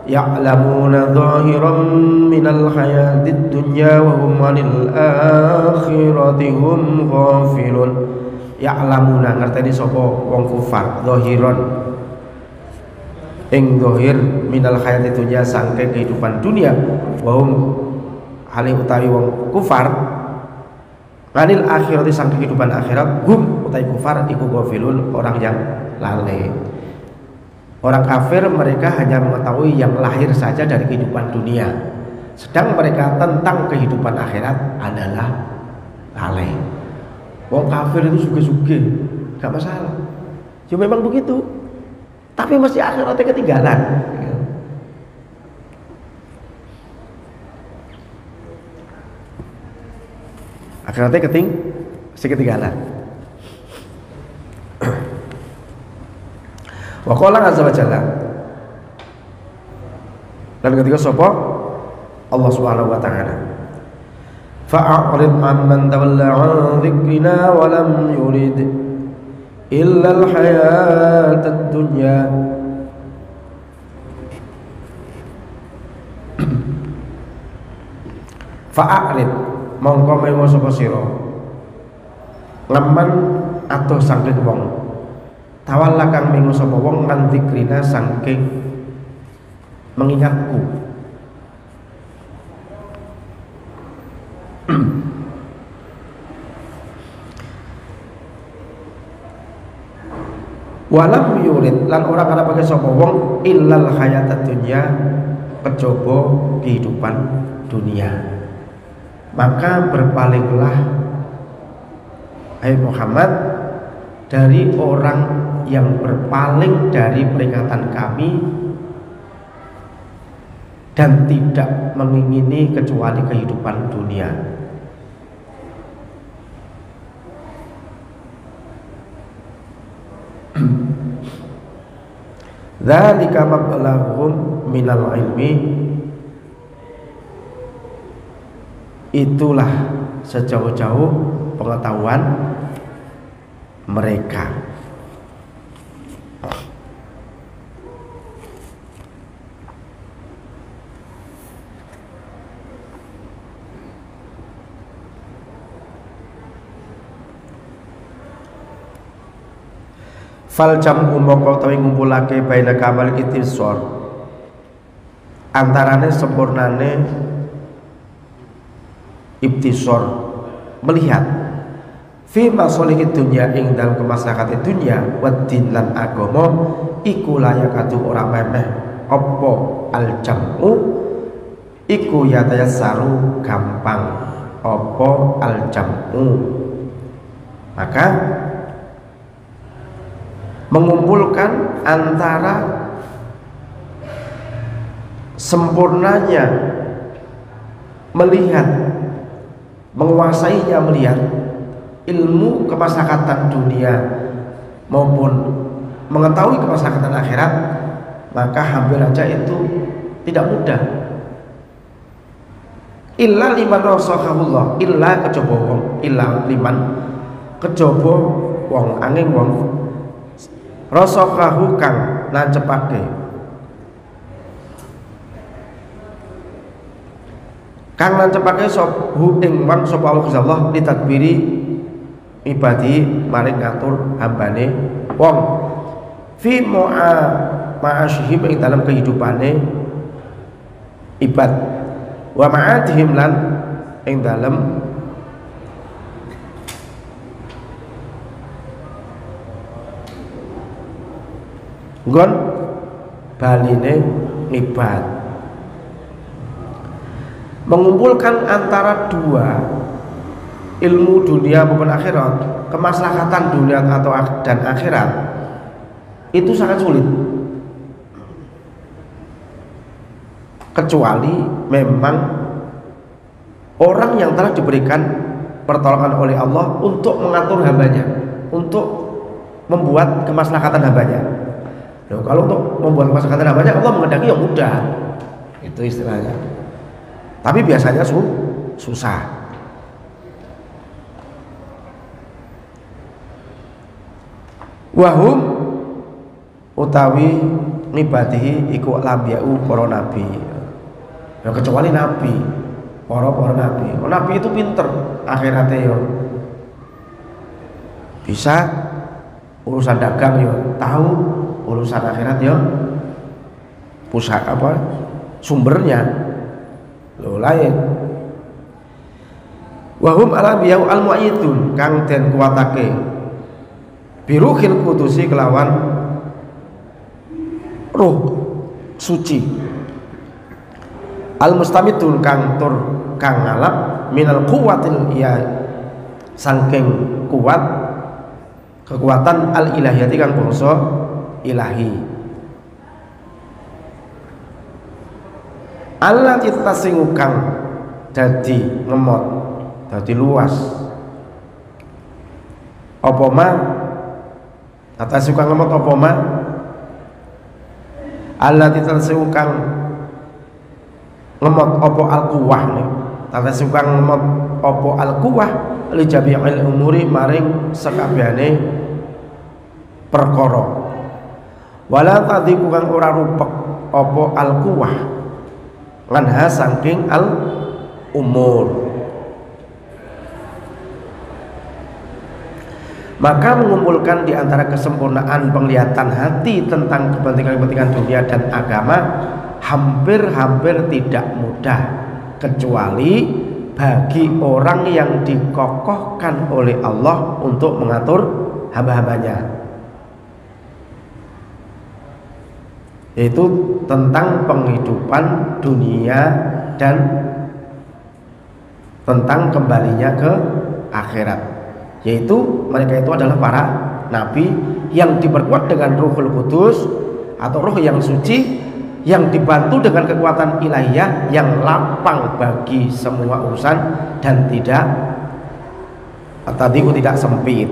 ya'lamuna dhahiran minal hayatid dunya wa hum 'anil akhirati hum ghafilun. Ya'lamuna ngerteni sapa wong kufar dhahiran ing dhahir minal hayatid dunya sangke kehidupan dunia, wa hum hale utawi wong kufar 'anil akhirati sangke kehidupan akhirat, hum utawi kufar iku ghafilun orang yang lalai. Orang kafir mereka hanya mengetahui yang lahir saja dari kehidupan dunia, sedang mereka tentang kehidupan akhirat adalah lalai. Wong kafir itu suge-suge, gak masalah. Ya memang begitu. Tapi masih akhiratnya ketinggalan. Akhiratnya masih ketinggalan. Wa qala azza wa jalla, dan ketika sapa Allah Subhanahu wa taala, fa'rid amman tawalla 'an dzikrina wa lam yurid illa al-hayatad dunya. Fa'rid mongko mengo sapa sira ngaman atuh saking wong tawalla kang mengo sapa wong lan dzikrina saking mengingatku. Walam yurid lan ora karepake sapa wong illal hayatad dunya kejaba kehidupan dunia. Maka berpalinglah hai Muhammad dari orang yang berpaling dari peringatan kami dan tidak mengingini kecuali kehidupan dunia. Dzalika mablaghum minal ilmi, itulah sejauh-jauh pengetahuan mereka. Fal jam'u mongko tawi ngumpulake baina kamal ittisor antarane sempurnane ibtisor melihat, fi masolihid dunya ing dalem kemaslahate dunya waddin lan agama iku layakatu ora memeh apa al jam'u iku yatayassaru gampang apa al jam'u. Maka mengumpulkan antara sempurnanya melihat, menguasainya melihat ilmu kemaslahatan dunia maupun mengetahui kemaslahatan akhirat, maka hampir aja itu tidak mudah. Illa liman rasakahullah, illa kejaba wong, illa liman kejaba wong angin wong rasakahu kang nancepake sop hu ing wong sapa Allah ditadbiri ibadi maring ngatur hambane wong fi ma'asyihim ing dalam kehidupane ibad wa ma'adihim lan ing dalam nggon baline ibad. Mengumpulkan antara dua ilmu dunia maupun akhirat, kemaslahatan dunia atau dan akhirat itu sangat sulit, kecuali memang orang yang telah diberikan pertolongan oleh Allah untuk mengatur hambanya, untuk membuat kemaslahatan hambanya. Loh, kalau untuk membuat kemaslahatan hambanya Allah mengendaki yang mudah, itu istilahnya. Tapi biasanya susah. Wahum utawi nibatihi iku lambiyau para nabi. Ya kecuali nabi, para nabi. Oh, nabi itu pinter akhiratnya yo. Bisa urusan dagang yo tahu, urusan akhirat yo pusat apa sumbernya lo lain. Wahum alambiyau al-mu'ayyidun kang den kuwatake biruhil qudusi kelawan roh suci al-mustamidun kang ngalap minal quwwatil ya saking kuat kekuatan al-ilahiyati kang bangsa ilahi. Allah kita singukang jadi ngemot, jadi luas. Apa ma? Kata suka ngemot apa ma? Allah kita singukang ngemot apa al-quwah nih. Kata suka ngemot apa al-quwah li jami'il umuri maring sekabehane perkara. Wala tadhiku kang ora rupek apa al-quwah lanha saking al umur. Maka mengumpulkan di antara kesempurnaan penglihatan hati tentang kepentingan-kepentingan dunia dan agama hampir-hampir tidak mudah, kecuali bagi orang yang dikokohkan oleh Allah untuk mengatur hamba-hambanya, yaitu tentang penghidupan dunia dan tentang kembalinya ke akhirat, yaitu mereka itu adalah para nabi yang diperkuat dengan Ruhul Qudus atau roh yang suci, yang dibantu dengan kekuatan ilahiyah yang lapang bagi semua urusan dan tidak tidak sempit.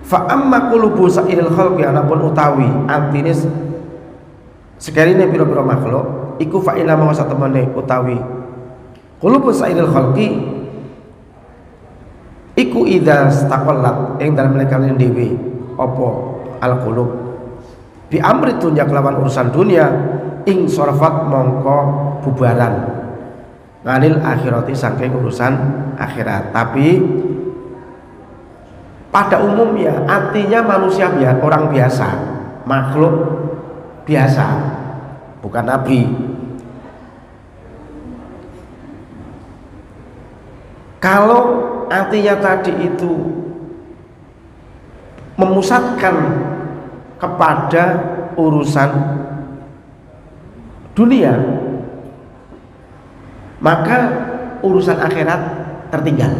Fa amma qulubu sa'iril khalqi anapun utawi atine sekarine pira-pira makhluk iku fa ila ma satemene utawi qulubu sa'iril khalqi iku idza staqallat ing dalem lekane dhewe apa al qulub bi amri dunya kelawan urusan dunia ing sorafat mongko bubaran nganil akhirati saking urusan akhirat. Tapi pada umumnya artinya manusia biasa, orang biasa, makhluk biasa, bukan nabi. Kalau artinya tadi itu memusatkan kepada urusan dunia, maka urusan akhirat tertinggal.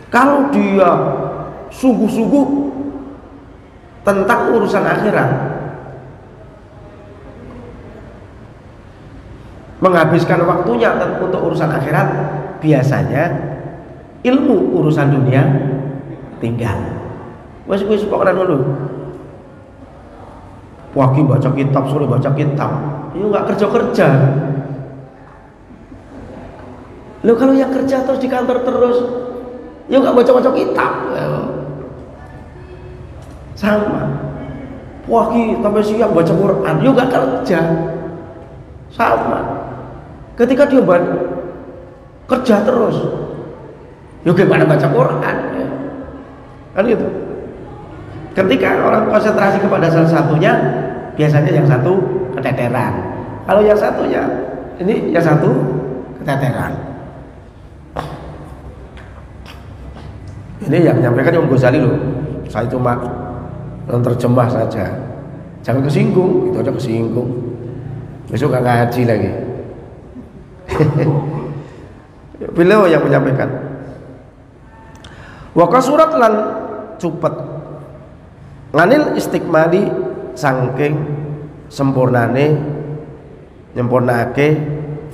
Kalau dia sungguh-sungguh tentang urusan akhirat, menghabiskan waktunya untuk urusan akhirat, biasanya ilmu urusan dunia tinggal. Wes pokoknya dulu. Pagi baca kitab, sore baca kitab, itu nggak kerja. Lo kalau yang kerja terus di kantor terus, ya nggak baca kitab. Sama. Pagi sampai siang baca Quran, ya nggak kerja. Sama. Ketika dia kerja terus, ya gimana baca Quran? Kan gitu. Ketika orang konsentrasi kepada salah satunya, biasanya yang satu keteteran. Kalau yang satunya, ini yang satu keteteran. Ini yang menyampaikan Imam Ghazali loh. Saya cuma menerjemah saja. Jangan kesinggung, itu aja kesinggung. Besok gak ngaji lagi. Beliau yang menyampaikan. Wa kasurat lan cupet nganil istiqmali saking nyempurnake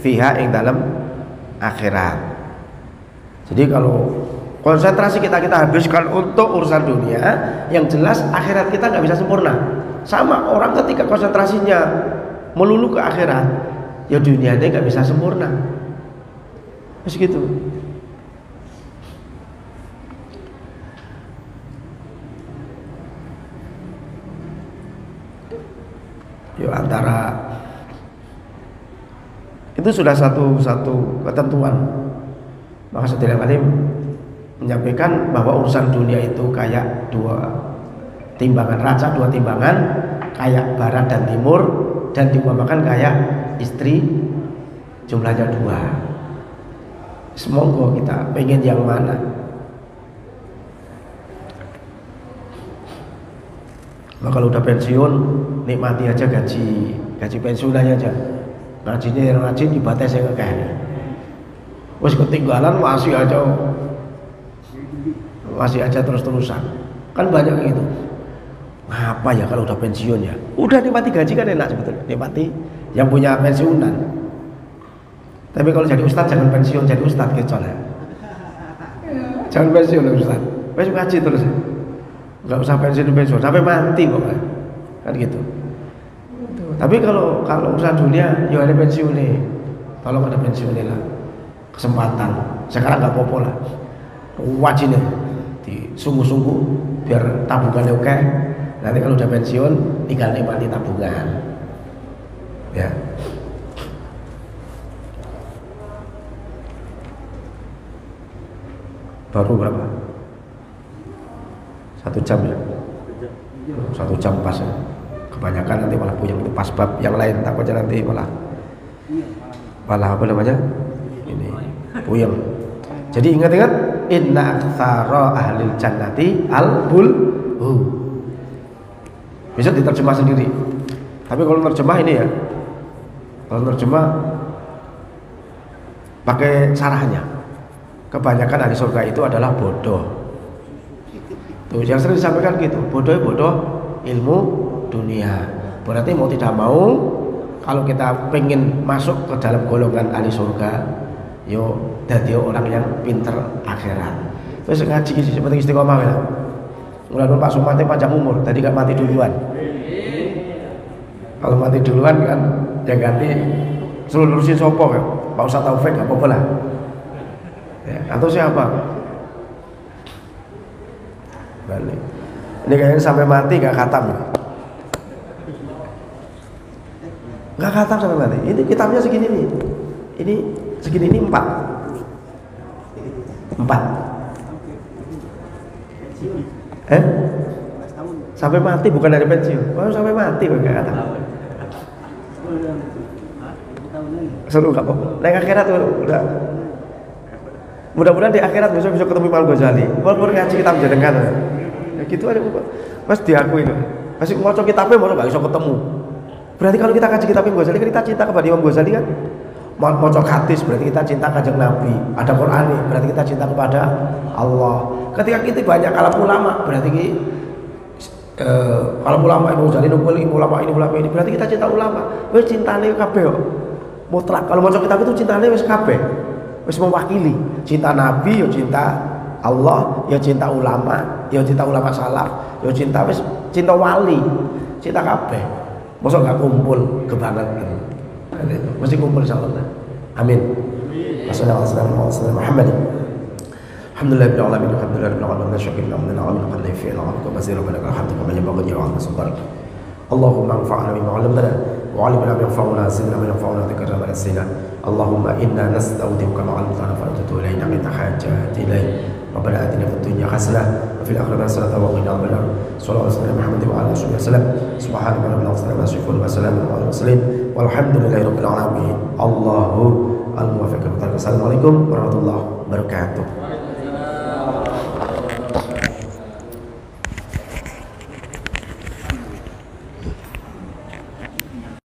fiha ing dalam akhirat. Jadi kalau konsentrasi kita habiskan untuk urusan dunia, yang jelas akhirat kita nggak bisa sempurna. Sama orang ketika konsentrasinya melulu ke akhirat, ya dunianya nggak bisa sempurna. Terus gitu. Ya antara itu sudah satu ketentuan. Maka Sayyidina Alim menyampaikan bahwa urusan dunia itu kayak dua timbangan raca, dua timbangan, kayak barat dan timur, dan diumpamakan kayak istri jumlahnya dua. Semoga kita pengen yang mana. Maka kalau udah pensiun, nikmati aja gaji pensiun aja. Ngajinya yang rajin, ibadahnya saya ngekeh. Wes ketinggalan masih aja terus-terusan. Kan banyak gitu. Apa ya kalau udah pensiun ya? Udah nikmati gaji kan enak sebetulnya. Nikmati yang punya pensiunan. Tapi kalau jadi ustadz jangan pensiun, jadi ustadz gitu ya. Jangan pensiun ustadz. Wes ngaji terus. Enggak usah pensiun sampai mati pokoknya. Kan gitu. Tapi kalau urusan dunia ya ada pensiun nih. Kalau ada pensiun lah. Kesempatan. Sekarang enggak apa-apa lah. Wajibnya di sungguh-sungguh biar tabungannya oke. Nanti kalau udah pensiun tinggal nikmati tabungan. Ya. Baru berapa? 1 jam ya? 1 jam pas ya. Kebanyakan nanti malah puyeng itu pas bab yang lain, takutnya nanti malah apa namanya? Ini puyeng. Jadi ingat-ingat, inna aktsara ahlil jannati al-bulhu. Bisa diterjemah sendiri. Tapi kalau terjemah ini ya, kalau terjemah pakai sarahnya, kebanyakan ahli surga itu adalah bodoh. Tuh yang sering disampaikan gitu, bodoh ilmu dunia. Berarti mau tidak mau, kalau kita pengen masuk ke dalam golongan ahli surga, yo jadi orang yang pinter akhirat. Terus ngaji seperti istiqomah ya. Mulai Pak Sumante panjang umur, tadi gak mati duluan. Kalau mati duluan kan ya ganti suruh lurusin sopo ya. Pak Ustadz Taufik gak apa-apa lah. Ya, atau siapa? Balik. Ini kayaknya sampai mati gak khatam. Gak khatam sampai mati. Ini kitabnya segini nih. Ini segini ini 4. Sampai mati bukan dari pensiun. Oh, sampai mati kok gak khatam. Seru gak apa-apa. Naik akhirat udah Mudah-mudahan di akhirat besok bisa ketemu Imam Ghazali. Walaupun ngaji kitab jenengan. Ya gitu aja Mas diakui loh. Masih mau kitabnya mau nggak bisa ketemu. Berarti kalau kita kaji kitab Imam Ghazali kita cinta kepada Imam Ghazali kan? Mau hadis berarti kita cinta kanjeng Nabi. Ada Quran berarti kita cinta kepada Allah. Ketika kita banyak kalam ulama berarti kalau ulama Imam Ghazali nukul ulama ini berarti kita cinta ulama. Wes cintane kabeh kok. Mutlak. Kalau maca kitab itu cintane wis kabeh. Wis mewakili cinta Nabi, ya cinta Allah, ya cinta ulama, ya cinta ulama salaf, ya cinta wali, cinta kabeh. Mosok gak kumpul kebangetan. Mesti kumpul insyaallah. Amin. Wassalamualaikum warahmatullahi wabarakatuh. Alhamdulillahirabbil alamin, alhamdulillahirabbil alamin, syukurna lana wa min qadri fi al-ardi wa basira wa hamdu kama yanbaghi li wa'ala subhanak. Allahumma anfa'na bima 'allamtana wa 'allimna ma yanfa'una zidna ma yanfa'una dhikrana wa nasina. Allahumma inna nasta'udhibuka ma 'allamtana fa atubu ilayna min hajati ilayk. Rabbana atina fid dunya hasanah wa fil akhirati hasanah wa qina adzabannar. Shallallahu alaihi wa Muhammad wa ala alihi wasallam. Subhanaka rabbana wa bihamdika wa salamun alal mursalin. Walhamdulillahirabbil alamin. Allahu al-muwaffiq. Assalamualaikum warahmatullahi wabarakatuh.